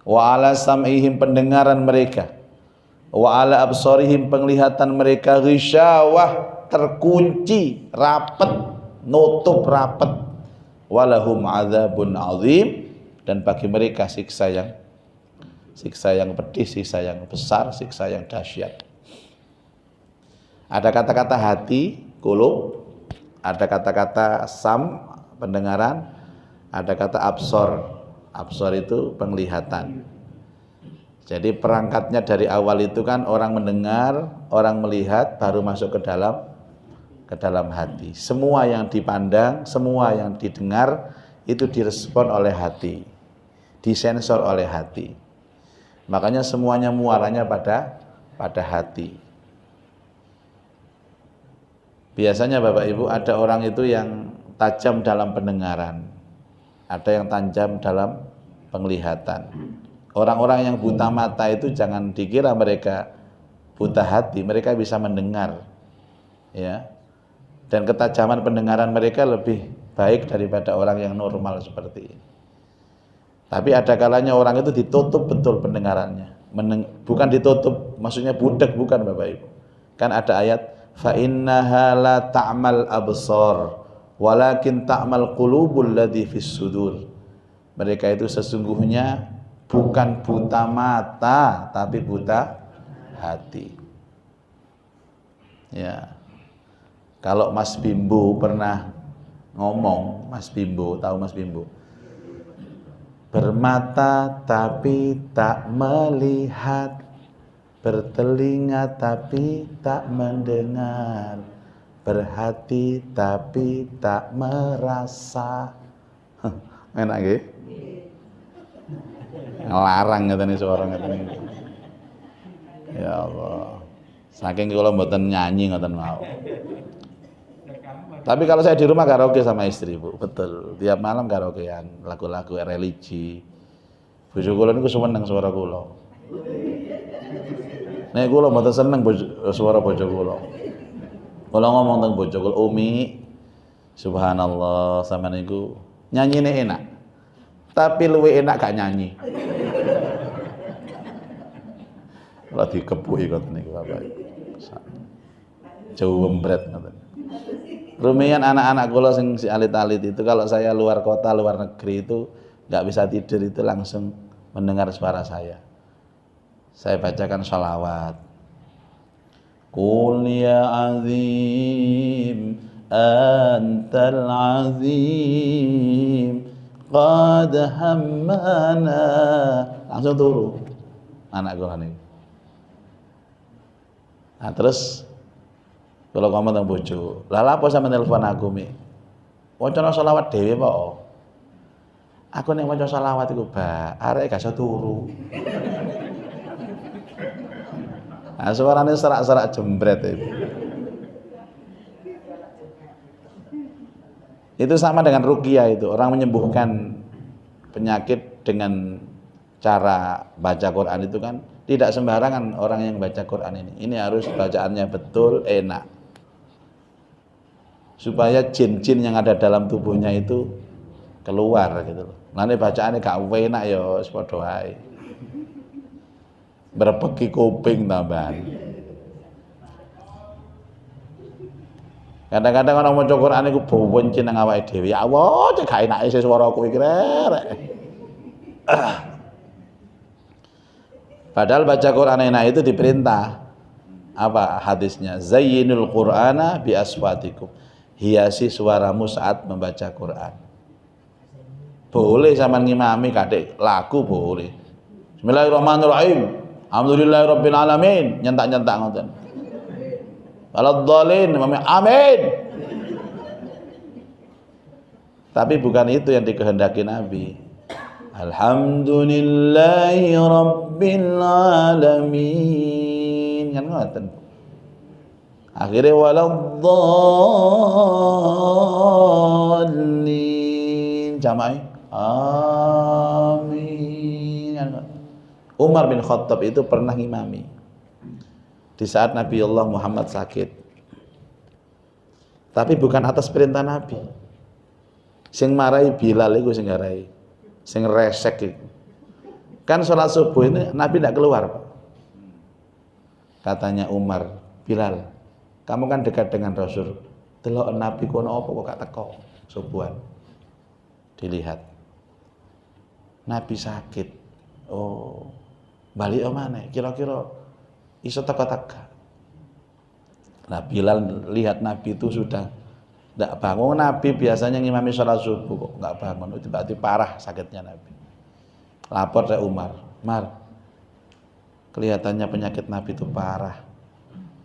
Wa ala sam'ihim, pendengaran mereka. Wa ala absarihim, penglihatan mereka, ghisyawah, terkunci, rapat, nutup rapat. Walahum adzabun azim, dan bagi mereka siksa yang pedih, siksa yang besar, siksa yang dahsyat. Ada kata-kata hati, qulub, ada kata-kata sam, pendengaran, ada kata absor. Absor itu penglihatan. Jadi perangkatnya dari awal itu kan orang mendengar, orang melihat, baru masuk ke dalam hati. Semua yang dipandang, semua yang didengar itu direspon oleh hati, disensor oleh hati. Makanya semuanya muaranya pada hati. Biasanya Bapak Ibu ada orang itu yang tajam dalam pendengaran, ada yang tajam dalam penglihatan. Orang-orang yang buta mata itu jangan dikira mereka buta hati, mereka bisa mendengar, ya. Dan ketajaman pendengaran mereka lebih baik daripada orang yang normal seperti ini. Tapi ada kalanya orang itu ditutup betul pendengarannya. Bukan ditutup, maksudnya budek, bukan Bapak Ibu. Kan ada ayat, fa innaha la ta'mal absar walakin ta'mal qulubul ladzi fis sudur. Mereka itu sesungguhnya bukan buta mata, tapi buta hati. Ya. Kalau Mas Bimbo pernah ngomong, Mas Bimbo, tahu Mas Bimbo? Bermata tapi tak melihat, bertelinga tapi tak mendengar, berhati tapi tak merasa. Enak nggih? Ngelarang ngeteni seorang ngeteni. Ya Allah. Saking kula mboten nyanyi ngoten mau. Rekaman Tapi kalau saya di rumah karaoke sama istri, Bu. Betul. Tiap malam karaokean, lagu-lagu religi. Bojo kula niku seneng suara kula. Nek kula mboten seneng suara bojo kula. Kula ngomong teng bojo kula, "Umi, subhanallah, sampean niku nyanyine enak. Tapi luwih enak gak nyanyi." Kula dikepuki ngoten niku Bapak. Jauh wembret ngoten. Rumiyin anak-anak kula sing si alit-alit itu kalau saya luar kota, luar negeri itu nggak bisa tidur itu langsung mendengar suara saya. Saya bacakan sholawat. Qul ya azim antal azim qad hammana. Langsung turu anak kula niku. Nah terus kalau ngomong tentang bojo, lha apa sampe nelpon aku, Mi? Wacana selawat dhewe apa? Aku nek maca selawat iku, Mbak, arek gak iso turu. Nah, suarane serak-serak jembret itu. Itu sama dengan ruqyah itu, orang menyembuhkan penyakit dengan cara baca Quran itu kan tidak sembarangan orang yang baca Quran ini. Ini harus bacaannya betul, enak. Supaya jin-jin yang ada dalam tubuhnya itu keluar gitu loh. Nanti bacaannya gak enak ya wis padha wae. Berpeki kuping tambahan. Kadang-kadang orang maca Quran iku boncin nang awake dhewe. Ya Allah, cek gak enake swaraku iki rek. Padahal baca Quran enak itu diperintah. Apa hadisnya? Zayyinul Qur'ana bi aswatikum. Hiasi suaramu saat membaca Quran. Boleh sama ngimami kadek lagu boleh. Bismillahirrahmanirrahim. Alhamdulillahirabbil alamin. Nyentak-nyentak ngoten. Waladhdallin. Amin. Tapi bukan itu yang dikehendaki Nabi. Alhamdulillahirabbil alamin. Kan ngoten. Akhirnya waladhdallin jama'i amin. Umar bin Khattab itu pernah ngimami di saat Nabi Allah Muhammad sakit, tapi bukan atas perintah Nabi. Sing marai Bilal itu sing ngarai, sing resek itu kan sholat subuh ini Nabi tidak keluar, Pak. Katanya Umar, Bilal, kamu kan dekat dengan Rasul. Delok Nabi kono apa kok gak teko subuhan. Dilihat. Nabi sakit. Oh. Balik omane kira-kira iso teko-teko. Nah, Bilal lihat Nabi itu sudah tidak bangun. Nabi biasanya ngimami sholat subuh kok nggak bangun. Itu berarti parah sakitnya Nabi. Lapor ke Umar. Mar, kelihatannya penyakit Nabi itu parah.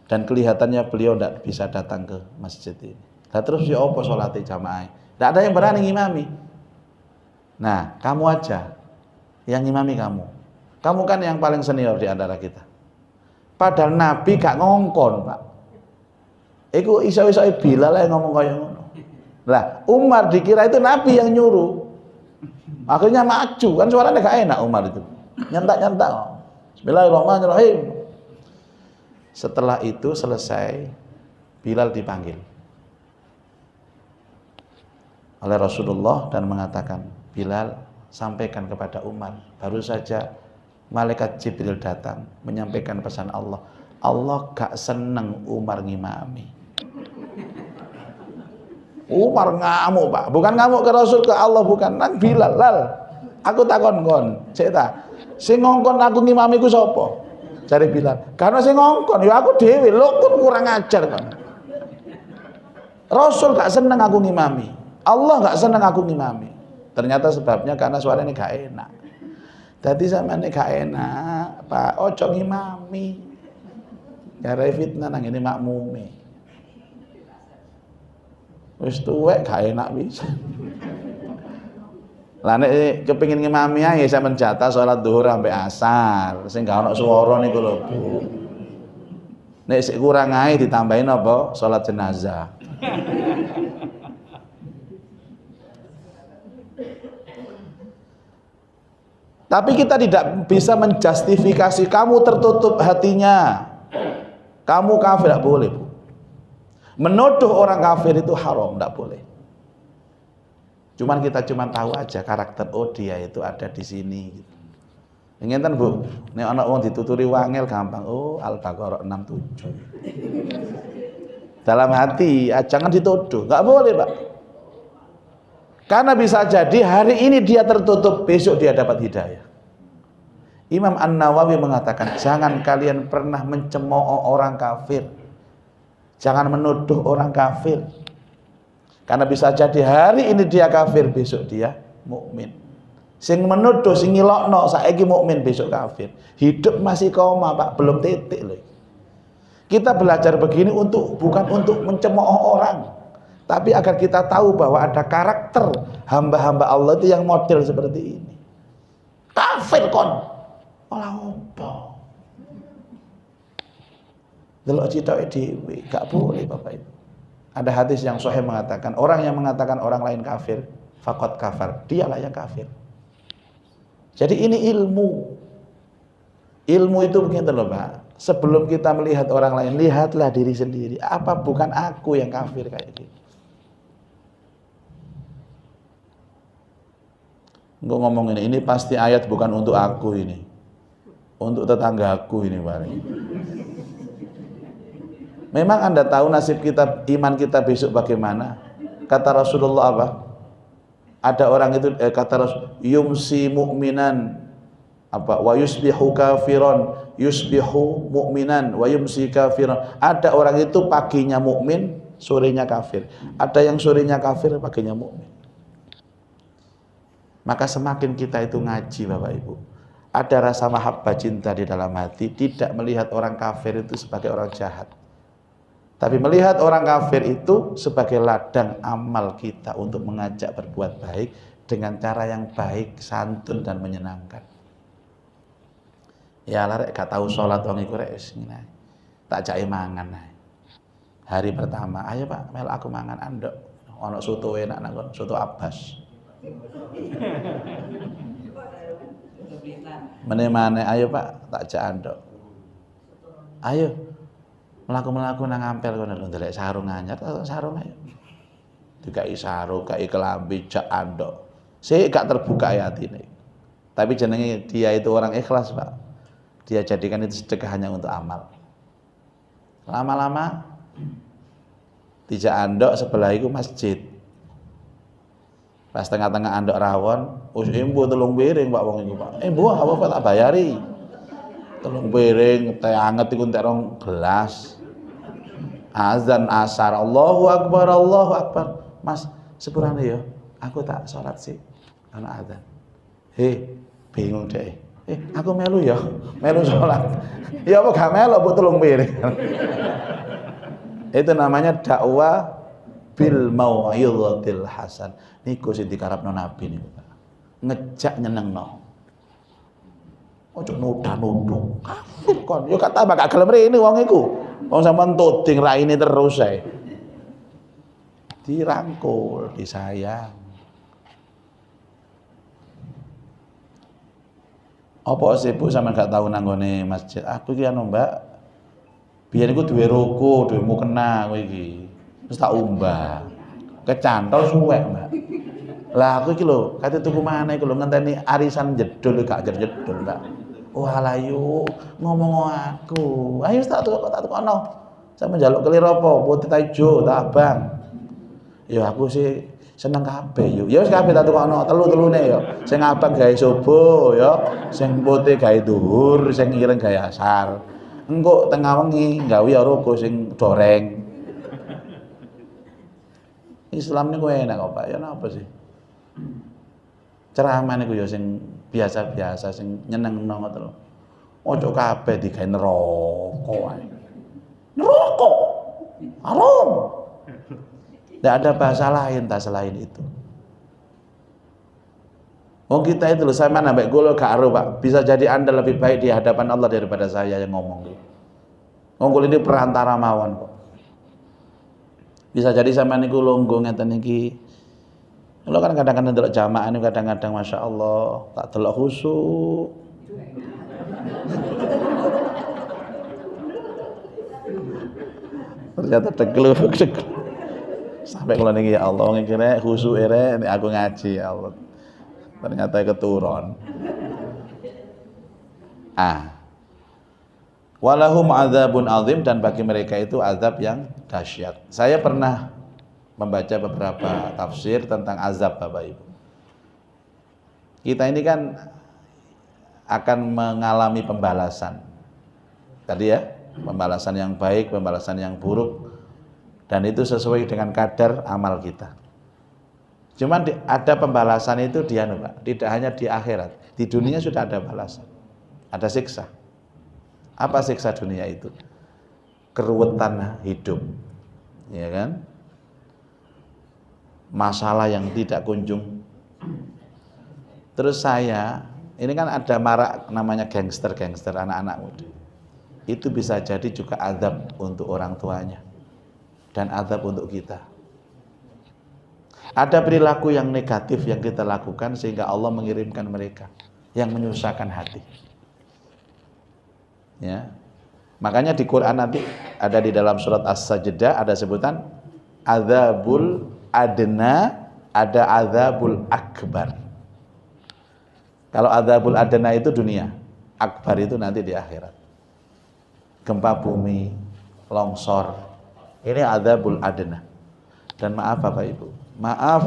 Dan kelihatannya beliau tidak bisa datang ke masjid ini. Nah terus ya apa sholat jamaah? Tidak ada yang berani ngimami. Nah kamu aja yang ngimami kamu. Kamu kan yang paling senior di antara kita. Padahal Nabi gak ngongkon, Pak. Iku iso-iso Bilal yang ngomong kaya ngono. Lah Umar dikira itu Nabi yang nyuruh. Akhirnya maju, kan suaranya gak enak Umar itu. Nyentak-nyentak. Bismillahirrahmanirrahim. Setelah itu selesai, Bilal dipanggil oleh Rasulullah dan mengatakan, Bilal, sampaikan kepada Umar, baru saja malaikat Jibril datang menyampaikan pesan Allah. Allah gak seneng Umar ngimami. Umar ngamuk, Pak. Bukan ngamuk ke Rasul, ke Allah, bukan. Nang Bilal, lal. Aku takon kon, cita. Sing ngongkon aku ngimami ku sapa? Cari Bilal, karena saya ngongkon, ya aku dewi, lo pun kurang ajar kan. Rasul gak seneng aku ngimami, Allah gak seneng aku ngimami. Ternyata sebabnya karena suaranya gak enak. Jadi sama ini gak enak, Pak, ojo ngimami. Gara fitnah nang ini makmumi. Wis tuwek gak enak bisa. Lah nek kepengin ngimami ae sampean jatah salat zuhur sampai asar, sing gak ono swara niku lho, Bu. Nek sik kurang ae ditambahin apa? Salat jenazah. Tapi kita tidak bisa menjustifikasi kamu tertutup hatinya, kamu kafir, tidak boleh, Bu. Menuduh orang kafir itu haram, tidak boleh. Cuman kita tahu aja karakter, oh dia itu ada di sini gitu. Ingin Bu, nek ana wong dituturi wangel gampang. Oh, Al-Baqarah 67. Dalam hati, jangan dituduh. Enggak boleh, Pak. Karena bisa jadi hari ini dia tertutup, besok dia dapat hidayah. Imam An-Nawawi mengatakan, jangan kalian pernah mencemooh orang kafir. Jangan menuduh orang kafir. Karena bisa jadi hari ini dia kafir, besok dia mukmin. Sing menuduh, sing ngilokno, saiki mukmin besok kafir. Hidup masih koma, Pak, belum titik loh. Kita belajar begini bukan untuk mencemooh orang, tapi agar kita tahu bahwa ada karakter hamba-hamba Allah itu yang model seperti ini. Kafir kon, olah opo. Delok citoke dhewe, gak boleh Bapak Ibu. Ada hadis yang sahih mengatakan, orang yang mengatakan orang lain kafir, faqad kafar, dialah yang kafir. Jadi ini ilmu. Ilmu itu begitu loh, Pak. Sebelum kita melihat orang lain, lihatlah diri sendiri. Apa bukan aku yang kafir kayak gitu? Enggak ngomong ini pasti ayat bukan untuk aku ini. Untuk tetanggaku ini, Pak. Memang Anda tahu nasib kita, iman kita besok bagaimana? Kata Rasulullah apa? Ada orang itu kata Rasul, yumsi mu'minan apa wa yusbihu kafiron, yusbihu mu'minan wa yumsi kafiron. Ada orang itu paginya mukmin, sorenya kafir. Ada yang sorenya kafir, paginya mukmin. Maka semakin kita itu ngaji Bapak Ibu, ada rasa mahabbah cinta di dalam hati, tidak melihat orang kafir itu sebagai orang jahat, tapi melihat orang kafir itu sebagai ladang amal kita untuk mengajak berbuat baik dengan cara yang baik, santun dan menyenangkan. Ya larek gak tahu sholat wong iku rek wis ngene. Tak jake mangan ae. Hari pertama, ayo Pak, mel aku mangan andok. Ono soto enak nang kono, soto Abbas. Meneh-meneh ayo Pak, tak jak andok. Ayo. Melaku-melaku nang ampel kono lho ndelek sarung anyar, sarung ayo. Dikai sarung, kai kelambi, jak andok. Sik gak terbuka ya atine. Tapi jenenge dia itu orang ikhlas, Pak. Dia jadikan itu sedekah hanya untuk amal. Lama-lama dijak andok sebelah itu masjid. Pas tengah-tengah andok rawon, wis embu telung piring Pak wong iku, Pak. Embu apa tak bayari. Telung piring teh anget iku entek 2 gelas. Azan asar, Allahu Akbar, Allahu Akbar. Mas, sepurane ya, aku tak sholat sih ana azan. Bingung deh. Aku melu ya, melu sholat. Ya apa gak melu bu telung piring. Itu namanya dakwah bil mau'izatil hasan. Niku sing dikarepno Nabi niku, Pak. Ngejak nyenengno. Ojo nuduh-nuduh. Kafir kon. Yo gak tambah gak gelem rene wong iku. Wong sampean tuding raine terus ae. Dirangkul, disayang. Apa sih Bu sampean gak tahu nanggone masjid? Aku iki anu Mbak. Biyen iku duwe ruko, duwe mukena kowe iki. Terus tak umbah. Kecantol suwek, Mbak. Lah aku iki lho, kate tuku maneh iku lho ngenteni arisan jedul gak jedul, Mbak. Wah layu ngomong aku. Ayo tak tukokno. Sampe njaluk kelir apa? Putih ta ijo, ta abang. Ya aku sih seneng kabeh yo. Ya wis kabeh tak tukokno, telu-telune yo. Sing abang gawe subuh yo, sing putih gawe zuhur, sing ireng gawe asar. Engko tengah wengi gawe ya ruko sing doreng. Islam niku enak kok Pak, ya napa sih? Ceramah niku ya sing biasa-biasa sing nyenengno ngoten lho. Ojo kabeh digawe neraka wae. Neraka. Haram. Tidak ada bahasa lain tak selain itu. Oh kita itu loh, saya mana baik gue gak aru Pak. Bisa jadi Anda lebih baik di hadapan Allah daripada saya yang ngomong. Ngomong ini perantara mawon kok. Bisa jadi sama niku longgo ngeten iki Kalau kan kadang-kadang delok jamaah ini kadang-kadang Masya Allah tak delok khusyuk. Ternyata degel. Sampai kalau niki ya Allah ngikire khusyuk ere aku ngaji ya Allah. Ternyata keturun. Walahum adzabun azim, dan bagi mereka itu azab yang dahsyat. Saya pernah membaca beberapa tafsir tentang azab Bapak Ibu. Kita ini kan akan mengalami pembalasan. Tadi ya, pembalasan yang baik, pembalasan yang buruk, dan itu sesuai dengan kadar amal kita. Cuman ada pembalasan itu Pak, tidak hanya di akhirat, di dunia sudah ada balasan, ada siksa. Apa siksa dunia itu? Keruwetan hidup, ya kan? Masalah yang tidak kunjung. Terus ini kan ada marak namanya gangster anak-anak muda. Itu bisa jadi juga azab untuk orang tuanya dan azab untuk kita. Ada perilaku yang negatif yang kita lakukan sehingga Allah mengirimkan mereka yang menyusahkan hati. Ya. Makanya di Quran nanti ada di dalam surat As-Sajdah ada sebutan azabul adna, ada azabul akbar. Kalau azabul adna itu dunia, akbar itu nanti di akhirat. Gempa bumi, longsor, ini azabul adna. Dan maaf Bapak Ibu, maaf,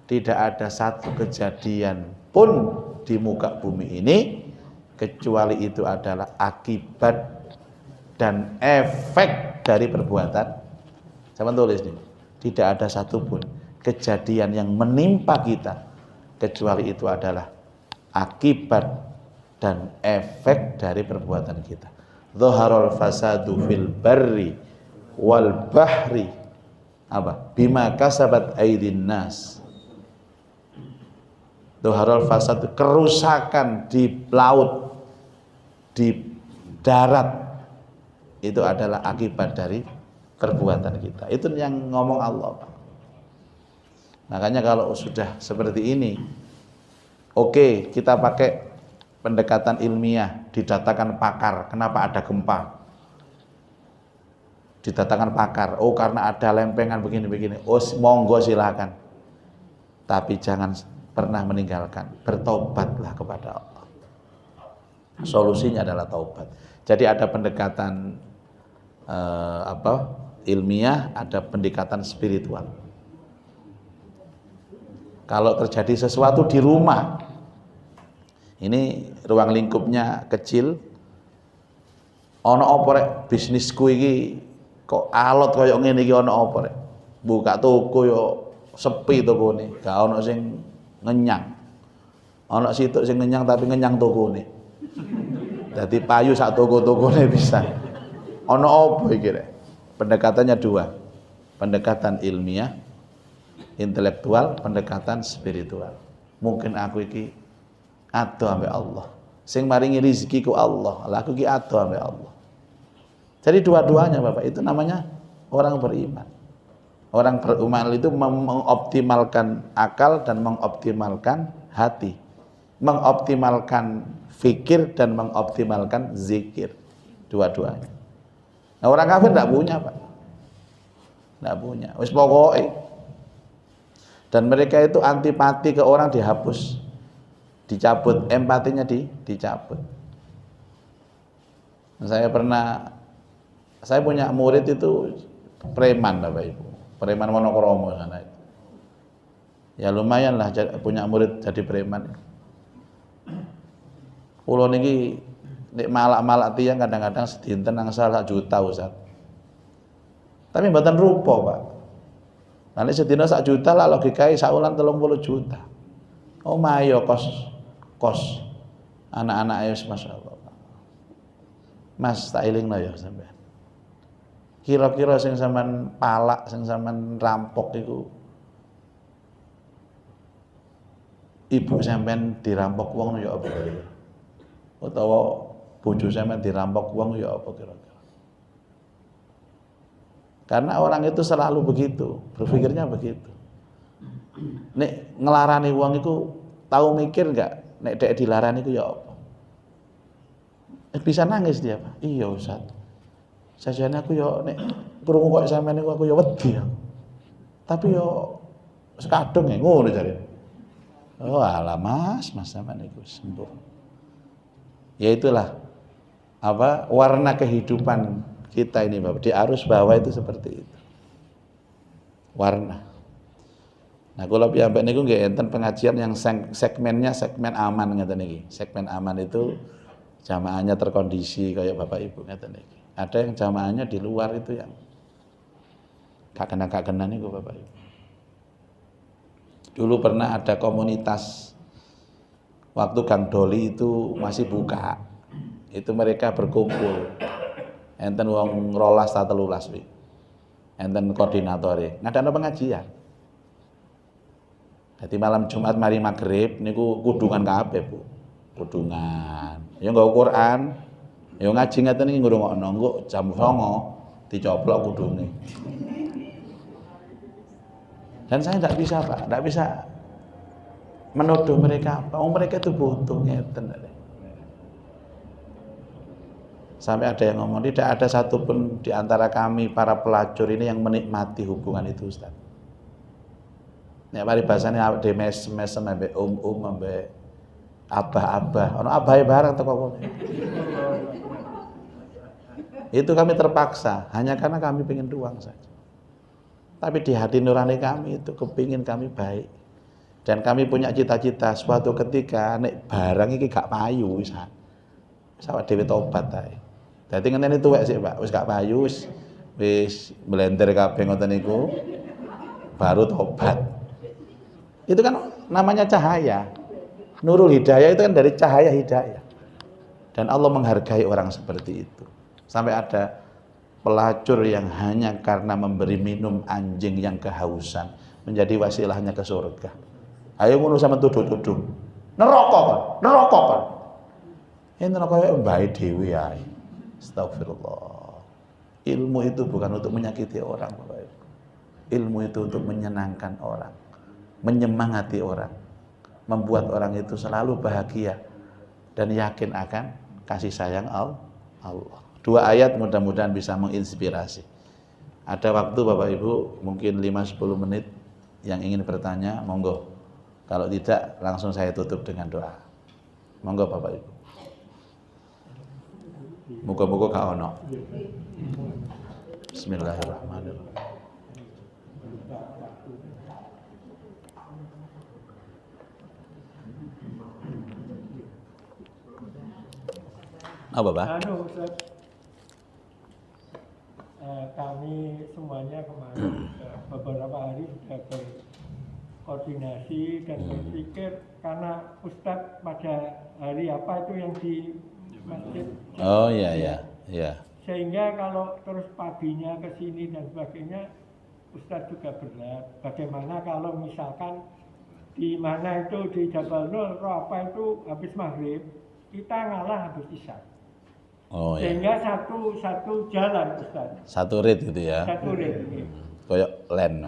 tidak ada satu kejadian pun di muka bumi ini kecuali itu adalah akibat dan efek dari perbuatan. Saya tulis nih, tidak ada satupun kejadian yang menimpa kita kecuali itu adalah akibat dan efek dari perbuatan kita. Dhaharul fasadu fil barri wal bahri bima kasabat aydin nas. Dhaharul fasadu, kerusakan di laut, di darat, itu adalah akibat dari perbuatan kita. Itu yang ngomong Allah, Pak. Makanya kalau sudah seperti ini, oke, kita pakai pendekatan ilmiah, didatakan pakar, kenapa ada gempa? Didatakan pakar, oh karena ada lempengan begini-begini. Oh monggo silakan. Tapi jangan pernah meninggalkan, bertobatlah kepada Allah. Solusinya adalah taubat. Jadi ada pendekatan ilmiah, ada pendekatan spiritual. Kalau terjadi sesuatu di rumah, ini ruang lingkupnya kecil, ono apa rek bisnisku iki kok alot koyo ngene iki, ono apa rek? Buka toko yo sepi tokone, gak ono sing ngenyang. Ono situk sing ngenyang tapi ngenyang tokone. Dadi payu sak toko-tokone bisa. Ono apa iki rek? Pendekatannya dua. Pendekatan ilmiah, intelektual, pendekatan spiritual. Mungkin aku iki ado ambek Allah. Sing maringi rezeki ku Allah. Lah aku iki ado ambek Allah. Jadi dua-duanya Bapak, itu namanya orang beriman. Orang beriman itu mengoptimalkan akal dan mengoptimalkan hati. Mengoptimalkan fikir dan mengoptimalkan zikir. Dua-duanya. Nah, orang kafir tidak punya Pak. Tidak punya. Wis pokoknya. Dan mereka itu antipati ke orang dihapus, dicabut, empatinya dicabut. Saya punya murid itu preman Bapak Ibu, preman Wonokromo sana itu. Ya lumayan lah punya murid jadi preman. Kulo niki nek malak-malak tiyang kadang-kadang sedinten angsal 1 juta Ustaz. Tapi mboten rupa Pak. Nanti sedina 1 juta lah logikae saulan 30 juta. Oh mayo kos anak-anak wis masyaallah. Mas tak elingno ya sampean. Kira-kira sing sampean palak, sing sampean rampok iku ibu sampean dirampok wong ya apa kira? Utawa bojo sampean dirampok wong ya apa kira-kira? Karena orang itu selalu begitu, berpikirnya begitu. Nek ngelarani wong iku tahu mikir enggak nek dek dilarani iku ya apa? Bisa nangis dia, Pak. Iya, Ustaz. Sajane aku yo nek krungu kok sampean niku aku yo wedi. Tapi yo sekadung ya ngono jare. Oh, alah Mas sampean niku sembuh. Ya itulah apa warna kehidupan kita ini Bapak. Di arus bawah itu seperti itu. Warna. Nah, kalau piyambak niku nggih enten pengajian yang segmennya segmen aman ngeten iki. Segmen aman itu jamaahnya terkondisi kayak Bapak Ibu ngeten iki. Ada yang jamaahnya di luar itu yang gak kena niku Bapak Ibu. Dulu pernah ada komunitas waktu Gang Doli itu masih buka. Itu mereka berkumpul. Enten wong 12 ta 13 wi. Enten koordinatore. Ngadano pengajian. Jadi malam Jumat mari maghrib niku kudungan kabeh, Bu. Kudungan. Ya nggawa Quran, ya ngaji ngeten iki ngrungokno engko jam 09.00 dicoplok kudunge. Dan saya tidak bisa, Pak, tidak bisa menuduh mereka apa. Oh, mereka itu butuh ngeten. Sampai ada yang ngomong, tidak ada satupun di antara kami para pelacur ini yang menikmati hubungan itu, Ustaz. Nek mari bahasane awake mes-mesem ambek ambek abah-abah. Ono abahe bareng teko kono. Itu kami terpaksa hanya karena kami pengen doang saja. Tapi di hati nurani kami itu kepingin kami baik. Dan kami punya cita-cita suatu ketika nek barang iki gak payu wis. Wis awake dhewe tobat ae. Dadi ngene tuwek sik, Pak. Wis gak payu wis blender kabeh ngoten niku baru tobat. Itu kan namanya cahaya. Nurul hidayah itu kan dari cahaya hidayah. Dan Allah menghargai orang seperti itu. Sampai ada pelacur yang hanya karena memberi minum anjing yang kehausan menjadi wasilahnya ke surga. Ayo ngono sama tuduh-tuduh. Neraka kan. Ini neraka bae dhewe ae. Astagfirullah. Ilmu itu bukan untuk menyakiti orang, Bapak Ibu. Ilmu itu untuk menyenangkan orang, menyemangati orang, membuat orang itu selalu bahagia dan yakin akan kasih sayang Allah. 2 ayat mudah-mudahan bisa menginspirasi. Ada waktu Bapak Ibu mungkin 5-10 menit yang ingin bertanya, monggo. Kalau tidak langsung saya tutup dengan doa. Monggo Bapak Ibu. Muga-muga gak ono. Bismillahirrahmanirrahim. Apa, Pak? Ustaz, kami semuanya kemarin beberapa hari sudah berkoordinasi dan berpikir karena Ustadz pada hari apa itu yang di masjid. Oh iya. Sehingga kalau terus paginya ke sini dan sebagainya, Ustadz juga berat. Bagaimana kalau misalkan di mana itu di Jabal Nur, apa itu habis maghrib, kita ngalah habis isya. Oh iya. Sehingga satu jalan Ustaz. Satu rit gitu ya. Satu rit. Koyok len.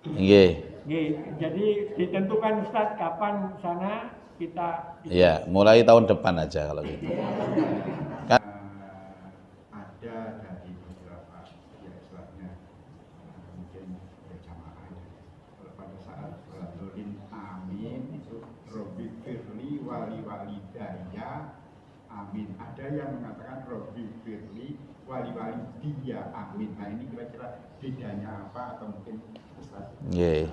Nggih. Jadi ditentukan Ustaz kapan sana kita. Iya, mulai tahun depan aja kalau gitu. Kan ada dari beberapa ya istilahnya mungkin berjamaah pada saat Dolin amin itu Robbi Firli wali walidaya amin. Ada yang mengatakan Robbi Firli wali walidiyah amin. Nah ini kira-kira bedanya apa atau mungkin Ustaz? Nggih.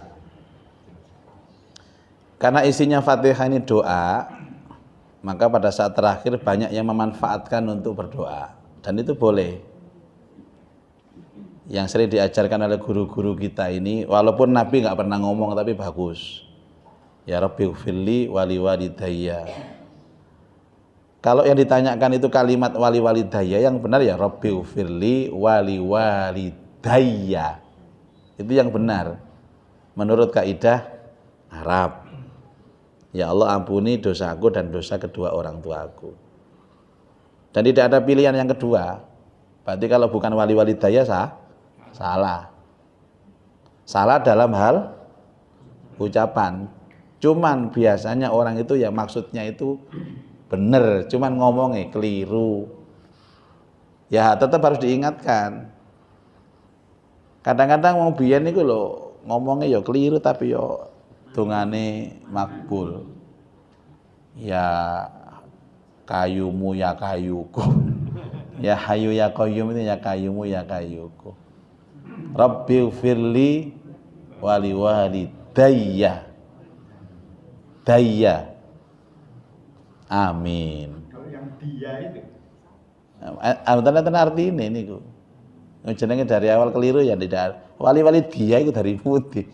Karena isinya Fatihah ini doa, maka pada saat terakhir banyak yang memanfaatkan untuk berdoa, dan itu boleh. Yang sering diajarkan oleh guru-guru kita ini, walaupun Nabi nggak pernah ngomong tapi bagus. Ya Rabbi ghfirli wali walidayya. Kalau yang ditanyakan itu kalimat wali walidayya, yang benar ya Rabbi ghfirli wali walidayya. Itu yang benar menurut kaidah Arab. Ya Allah ampuni dosaku dan dosa kedua orang tuaku. Dan tidak ada pilihan yang kedua. Berarti kalau bukan wali walidayya salah. Salah dalam hal ucapan. Cuman biasanya orang itu ya maksudnya itu bener, cuman ngomongnya keliru. Ya tetap harus diingatkan. Kadang-kadang mau biyen niku lho, ngomongnya ya keliru tapi ya dongane makbul. Ya kayumu ya kayuku. Ya hayu ya qayyum itu ya kayumu ya kayuku. Rabbighfirli wali walidayya. Dayya. Amin. Kalau yang dia itu Enten arti ini niku. Jenenge dari awal keliru ya tidak. Wali-wali dia itu dari putih.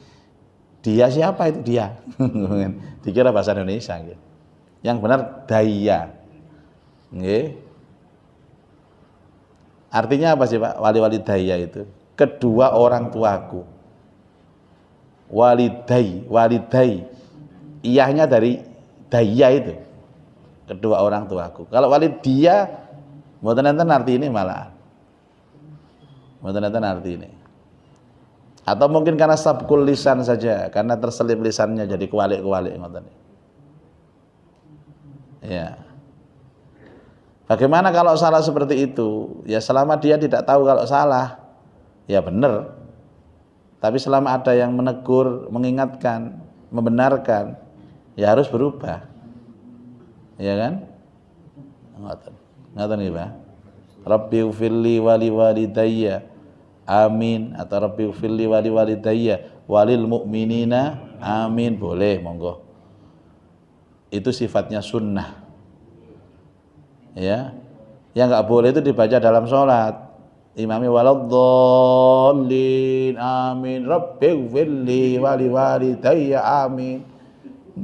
Dia siapa itu dia? Dikira bahasa Indonesia gitu. Yang benar daya. Nggih. Artinya apa sih Pak? Wali-wali daya itu kedua orang tuaku. Walidai. Iyahnya dari daya itu. Kedua orang tuaku. Kalau walid dia mboten enten arti ini malah. Mboten enten arti ini. Atau mungkin karena sabkul lisan saja, karena terselip lisannya jadi kualik-kualik ngoten. Ya. Bagaimana kalau salah seperti itu? Ya selama dia tidak tahu kalau salah, ya benar. Tapi selama ada yang menegur, mengingatkan, membenarkan, ya harus berubah. Ya kan? Ngoten nggih, Pak. Rabbighfirli wali walidayya. Amin. Atau Rabbighfirli wali walidayya walil mu'minina. Amin. Boleh, monggo. Itu sifatnya sunnah. Ya. Yang enggak boleh itu dibaca dalam sholat. Imami waladdallin. Amin. Rabbighfirli wali walidayya. Amin.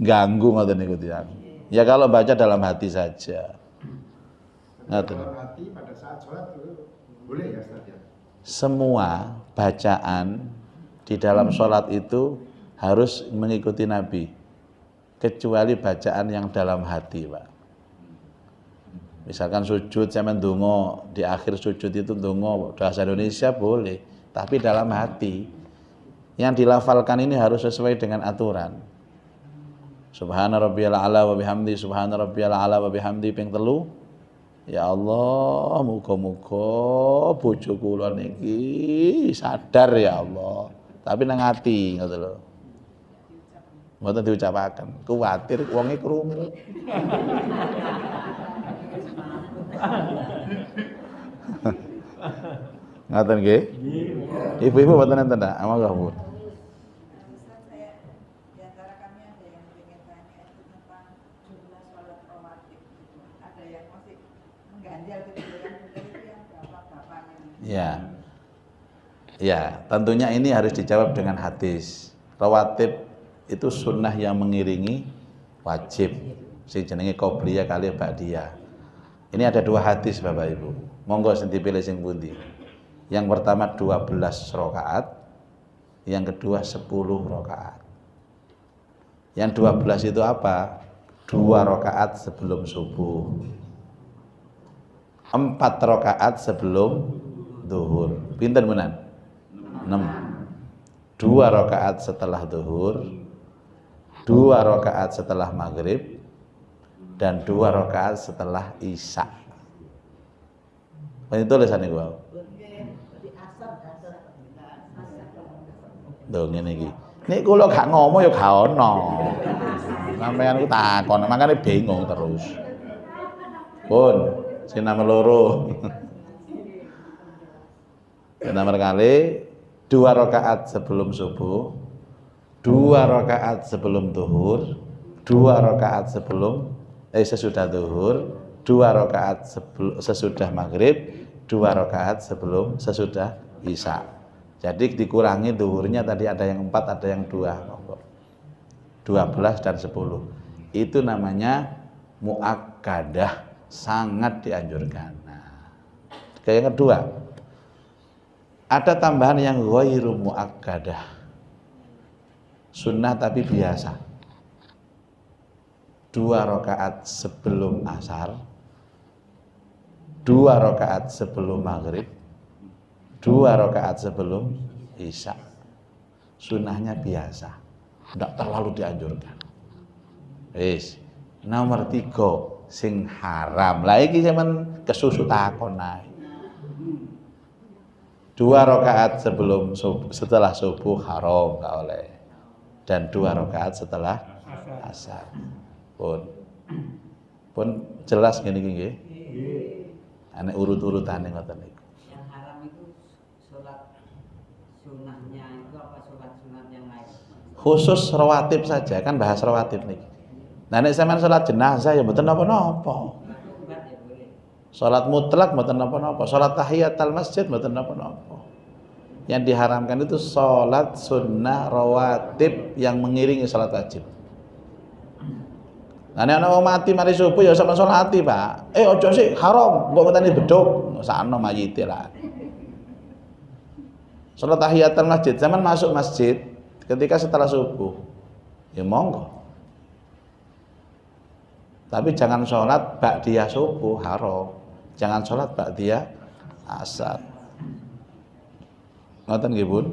Ganggu ngoten niku tiyang. Ya kalau baca dalam hati saja. dalam hati pada saat sholat itu boleh ya Ustaz ya? Semua bacaan di dalam sholat itu harus mengikuti Nabi, kecuali bacaan yang dalam hati, Pak. Misalkan sujud, saya mendonga di akhir sujud itu ndonga bahasa Indonesia boleh, tapi dalam hati. Yang dilafalkan ini harus sesuai dengan aturan. Subhana rabbiyal a'la wa bihamdi, subhana rabbiyal a'la wa bihamdi ping 3. Ya Allah, muga-muga bojo kula niki sadar ya Allah. Tapi nang ati ngoten lho. Mboten diucapaken, kuwatir wonge krungu. Ngaten nggih? Ibu-ibu mboten enten ta? Monggo, Bu. Ya. Ya, tentunya ini harus dijawab dengan hadis. Rawatib itu sunnah yang mengiringi wajib. Sing jenenge qobliyah kali ba'diyah. Ini ada 2 hadis Bapak Ibu. Monggo sing dipilih sing pundi. Yang pertama 12 rakaat, yang kedua 10 rakaat. Yang 12 itu apa? 2 rakaat sebelum subuh. 4 rakaat sebelum zuhur. Pinten menan? 6. 2 rakaat setelah zuhur, 2 rakaat setelah maghrib, dan 2 rakaat setelah isya. Ini tulisan iki, Pak. Lho ngene iki. Nek kula gak ngomong ya gak ono. Sampeyan ku takon, makane bingung terus. Pun, sing nomor 2. Yang nomor kali 2 rakaat sebelum subuh, 2 rakaat sebelum zuhur, 2 rakaat sesudah zuhur, 2 rakaat sesudah maghrib, 2 rakaat sesudah isya. Jadi dikurangi zuhurnya tadi ada yang 4, ada yang 2. 12 dan 10. Itu namanya muakkadah, sangat dianjurkan. Nah, yang kedua, ada tambahan yang ghairu muakkadah, sunnah tapi biasa. 2 rakaat sebelum asar, 2 rakaat sebelum maghrib, 2 rakaat sebelum isya. Sunnahnya biasa, tidak terlalu dianjurkan. Nomor 3 sing haram. Lah iki sampean kesusu takon ae. 2 rakaat setelah subuh haram enggak oleh. Dan 2 rakaat setelah asar. Pun jelas ngene iki nggih. Ana urut-urutane ngoten niku. Yang haram itu sholat sunnahnya itu apa sholat sunat yang lain? Khusus rawatib saja, kan bahas rawatib nih. Nah nek sampean salat jenazah ya mboten napa-napa. Salat mutlak mboten napa-napa, salat tahiyatul masjid mboten napa-napa. Yang diharamkan itu salat sunnah rawatib yang mengiringi salat wajib. Nah nek ana wong mati mari subuh ya sampean salati, Pak. Aja sih haram, engko ngenteni bedhug, sakno mayite lah. Salat tahiyatul masjid, zaman masuk masjid ketika setelah subuh, ya monggo. Tapi jangan sholat ba'diyah subuh, haram. Jangan sholat ba'diyah asar. Ngoten nggih, Bun?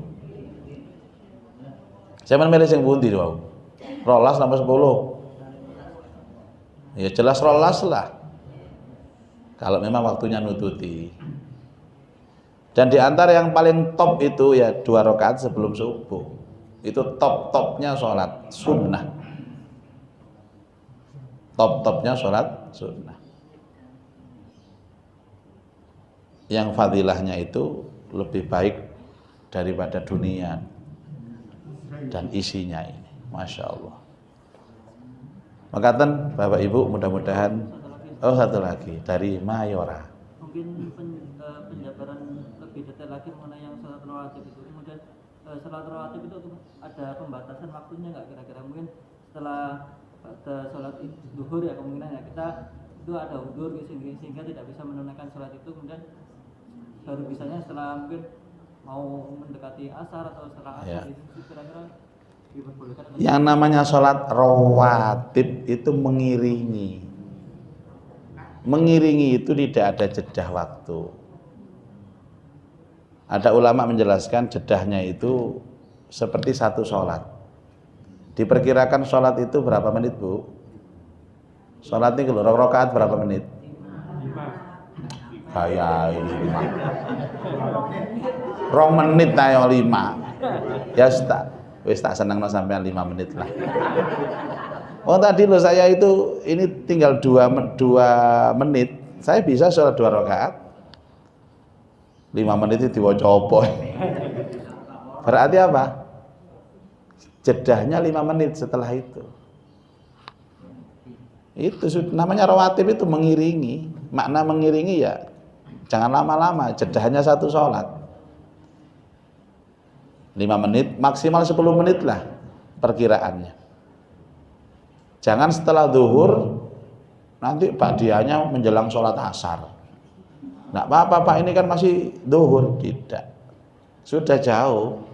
Zaman milih sing pundi wau? 12 nambah 10. Ya jelas 12 lah. Kalau memang waktunya nututi. Dan di antara yang paling top itu ya 2 rakaat sebelum subuh. Itu top-topnya sholat sunnah. Top-topnya sholat sunnah. Yang fadilahnya itu lebih baik daripada dunia dan isinya ini. Masya Allah. Makatan Bapak Ibu mudah-mudahan. Satu lagi dari Mayora. Mungkin penjabaran lebih detail lagi mengenai yang salat rawatib itu. Kemudian salat rawatib itu ada pembatasan waktunya nggak kira-kira? Mungkin setelah sholat zuhur ya kemungkinan ya kita itu ada udzur sehingga tidak bisa menunaikan sholat itu, kemudian baru bisanya setelah mungkin mau mendekati asar atau setelah asar itu kira-kira diperbolehkan. Yang namanya sholat rawatib itu mengiringi. Mengiringi itu tidak ada jedah waktu. Ada ulama menjelaskan jedahnya itu seperti satu sholat. Diperkirakan sholat itu berapa menit, Bu? Sholat ini kalau rakaat berapa menit? 5. Kayak ini 5. 2 menit ayo 5. Ya wis tak senengno sampean 5 menit lah. Oh tadi loh saya itu ini tinggal 2 menit. Saya bisa sholat 2 rakaat. 5 menit itu diwaca apa? Berarti apa? Jedahnya 5 menit setelah itu. Itu namanya rawatib, itu mengiringi. Makna mengiringi ya jangan lama-lama, jedahnya satu sholat. 5 menit, maksimal 10 menit lah perkiraannya. Jangan setelah zuhur nanti ba'diyahnya menjelang sholat asar. Nggak apa-apa Pak, ini kan masih zuhur. Tidak, sudah jauh.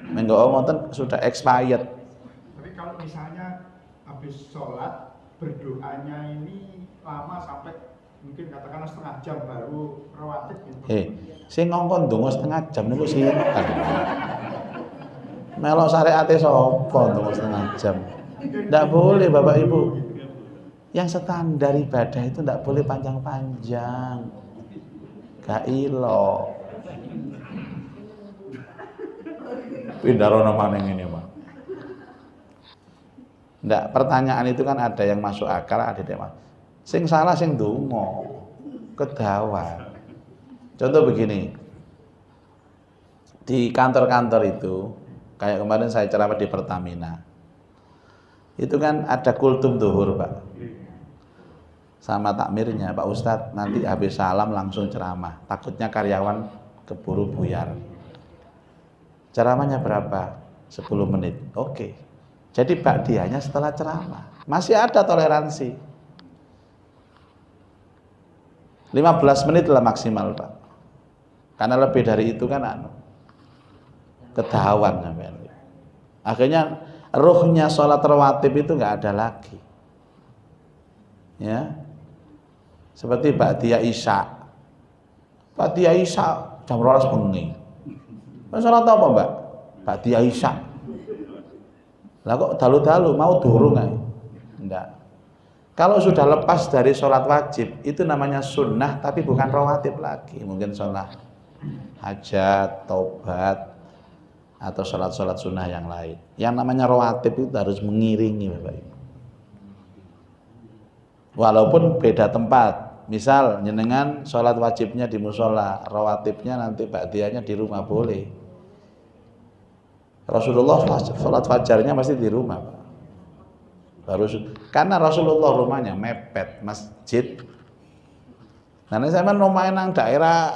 Menggo ngoten sudah expired. Tapi kalau misalnya habis sholat berdoanya ini lama sampai mungkin katakanlah setengah jam baru rawatib gitu. Sing ngongkon donga setengah jam niku sinten? Melok syariate sapa donga setengah jam? Ndak boleh Bapak Ibu. Yang standar ibadah itu ndak boleh panjang-panjang. Gak ilo. Pindah rono maning ini, Pak. Ndak, pertanyaan itu kan ada yang masuk akal, ada yang masuk. Sing salah sing donga. Kedawan. Contoh begini. Di kantor-kantor itu, kayak kemarin saya ceramah di Pertamina. Itu kan ada kultum zuhur, Pak. Sama takmirnya, Pak Ustadz, nanti habis salam langsung ceramah. Takutnya karyawan keburu buyar. Ceramahnya berapa? 10 menit. Oke. Jadi ba'diyahnya setelah ceramah. Masih ada toleransi. 15 menit lah maksimal, Pak. Karena lebih dari itu kan kedawan sampean. Akhirnya ruhnya sholat rawatib itu nggak ada lagi. Ya. Seperti ba'diyah isya. Ba'diyah isya jam 12 bengi. Sholat apa, Mbak? Ba'diyah isya. Lah kok dalu-dalu mau durung ae? Enggak. Kalau sudah lepas dari sholat wajib, itu namanya sunnah tapi bukan rawatib lagi. Mungkin sholat hajat, taubat, atau sholat-sholat sunnah yang lain. Yang namanya rawatib itu harus mengiringi Bapak Ibu. Walaupun beda tempat. Misal jenengan sholat wajibnya di musola, rawatibnya nanti ba'diyahnya di rumah boleh. Rasulullah sholat fajarnya pasti di rumah Pak. Karena Rasulullah rumahnya mepet masjid. Karena saya rumahnya nang daerah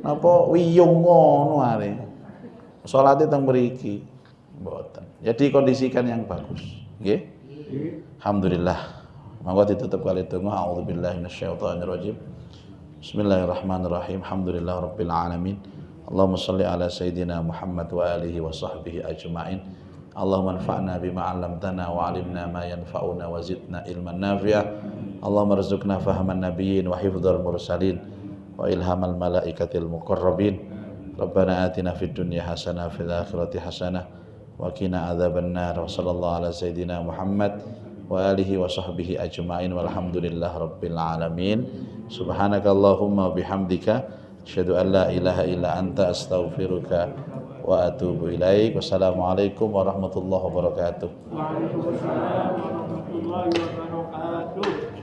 apa wiyung ngono are. Salate teng mriki mboten. Jadi kondisikan yang bagus. Nggih. Alhamdulillah. Monggo ditutup kali donga. A'udzubillahi minasyaitonirrajim. Bismillahirrahmanirrahim. Alhamdulillahirabbil alamin. Allahumma shalli ala sayidina Muhammad wa alihi wa sahbihi ajma'in. Allahumma anfa'na bima 'allamtana wa 'allimna ma yanfa'una wa zidna ilman nafi'a. Allahumma rzuqna fahman nabiyyin wa hifdzal mursalin wa ilhamal malaikatil muqarrabin. Rabbana atina fid dunya hasanah fil akhirati hasanah wa qina adzabannar. Wa sallallahu ala sayidina Muhammad wa alihi wa sahbihi ajma'in walhamdulillahi rabbil alamin. Subhanakallahumma bihamdika asyhadu an la ilaha illa anta astaghfiruka wa atubu ilaik. Wassalamualaikum warahmatullahi wabarakatuh. Waalaikumsalam warahmatullahi wabarakatuh.